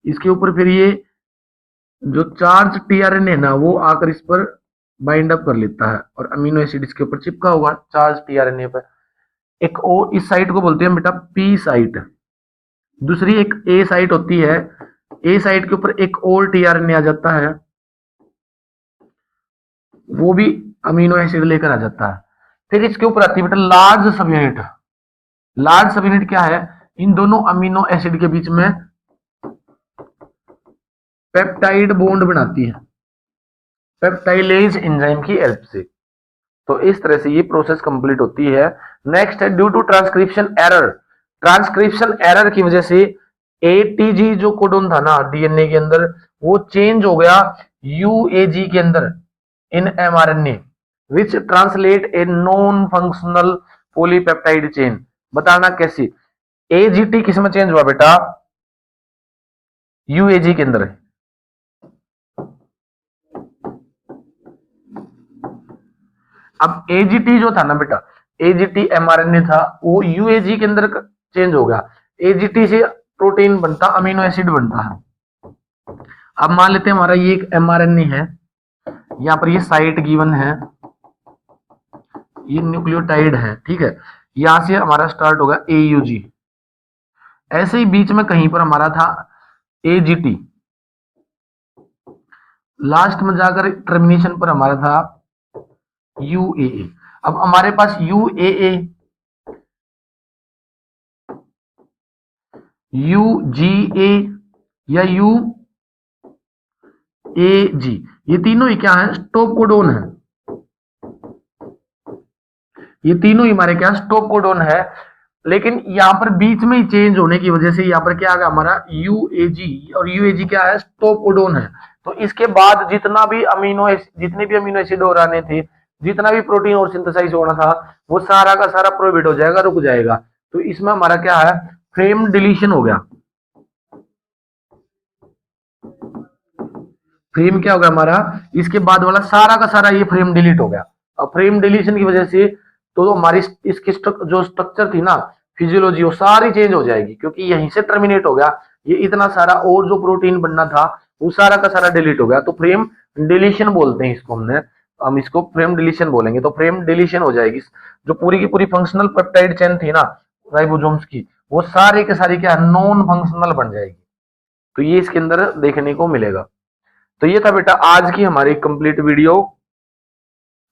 [SPEAKER 1] इसके ऊपर फिर ये जो चार्ज टीआरएनए है ना, वो आकर इस पर बाइंड अप कर लेता है, और अमीनो एसिड इसके ऊपर चिपका होगा चार्ज टीआरएनए पर। एक ओ, इस साइट को बोलते हैं बेटा पी साइट, दूसरी एक ए साइट होती है, ए साइट के ऊपर एक और टीआरएनए आ जाता है, वो भी अमीनो एसिड लेकर आ जाता है। फिर इसके ऊपर आती है बेटा लार्ज सब यूनिट। लार्ज सब यूनिट क्या है, इन दोनों अमीनो एसिड के बीच में पेप्टाइड बॉन्ड बनाती है, पेप्टाइलेज एंजाइम की हेल्प से। तो इस तरह से ये प्रोसेस कंप्लीट होती है। नेक्स्ट है, due to transcription error, transcription error की वजह से एटीजी जो कोडोन था ना डीएनए के अंदर, वो चेंज हो गया यूएजी के अंदर इन mRNA, which translate a non functional polypeptide chain. बताना कैसे, एजीटी किस में चेंज हुआ बेटा, यूएजी के अंदर। अब एजीटी जो था ना बेटा, एजीटी एमआरएनए था, वो यूएजी के अंदर चेंज हो गया। एजीटी से प्रोटीन बनता, अमीनो एसिड बनता है। अब मान लेते हैं हमारा ये एक एमआरएनए है, यहाँ पर ये साइट गिवन है, ये न्यूक्लियोटाइड है, ठीक है। यहां से हमारा स्टार्ट होगा एयूजी, ऐसे ही बीच में कहीं पर हमारा था एजीटी, लास्ट में जाकर टर्मिनेशन पर हमारा था यूएए। अब हमारे पास यूएए, यूजीए या यूएजी, ये तीनों ही क्या है, स्टॉप कोडोन है। ये तीनों ही हमारे क्या, स्टॉप कोडोन है। लेकिन यहाँ पर बीच में ही चेंज होने की वजह से यहाँ पर क्या आ गया हमारा यूएजी, और यूएजी क्या है, स्टॉप कोडोन है। तो इसके बाद जितने भी अमीनो एसिड और आने थे, जितना भी प्रोटीन और सिंथेसाइज होना था, वो सारा का सारा प्रोहिबिट हो जाएगा, रुक जाएगा। तो इसमें हमारा क्या है, फ्रेम डिलीशन हो गया। फ्रेम क्या हो गया हमारा, इसके बाद वाला सारा का सारा ये फ्रेम डिलीट हो गया। और फ्रेम डिलीशन की वजह से तो हमारी इसकी जो स्ट्रक्चर थी ना, फिजियोलॉजी, वो सारी चेंज हो जाएगी, क्योंकि यहीं से टर्मिनेट हो गया। ये इतना सारा और जो प्रोटीन बनना था, वो सारा का सारा डिलीट हो गया। तो फ्रेम डिलीशन बोलते हैं इसको, हम इसको फ्रेम डिलीशन बोलेंगे। तो फ्रेम डिलीशन हो जाएगी, जो पूरी की पूरी फंक्शनल पेप्टाइड चेन थी ना राइबोसोम्स की, वो सारे के सारी क्या, नॉन फंक्शनल बन जाएगी। तो ये इसके अंदर देखने को मिलेगा। तो ये था बेटा आज की हमारी कंप्लीट वीडियो।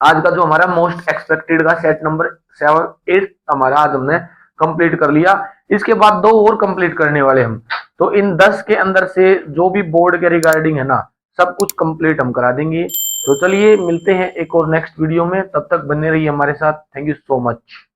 [SPEAKER 1] आज का जो हमारा मोस्ट एक्सपेक्टेड का सेट नंबर 7-8 हमारा आज हमने कंप्लीट कर लिया। इसके बाद 2 और कंप्लीट करने वाले हम। तो इन 10 के अंदर से जो भी बोर्ड के रिगार्डिंग है ना, सब कुछ कंप्लीट हम करा देंगे। तो चलिए मिलते हैं एक और नेक्स्ट वीडियो में, तब तक बने रहिए हमारे साथ। Thank you so much.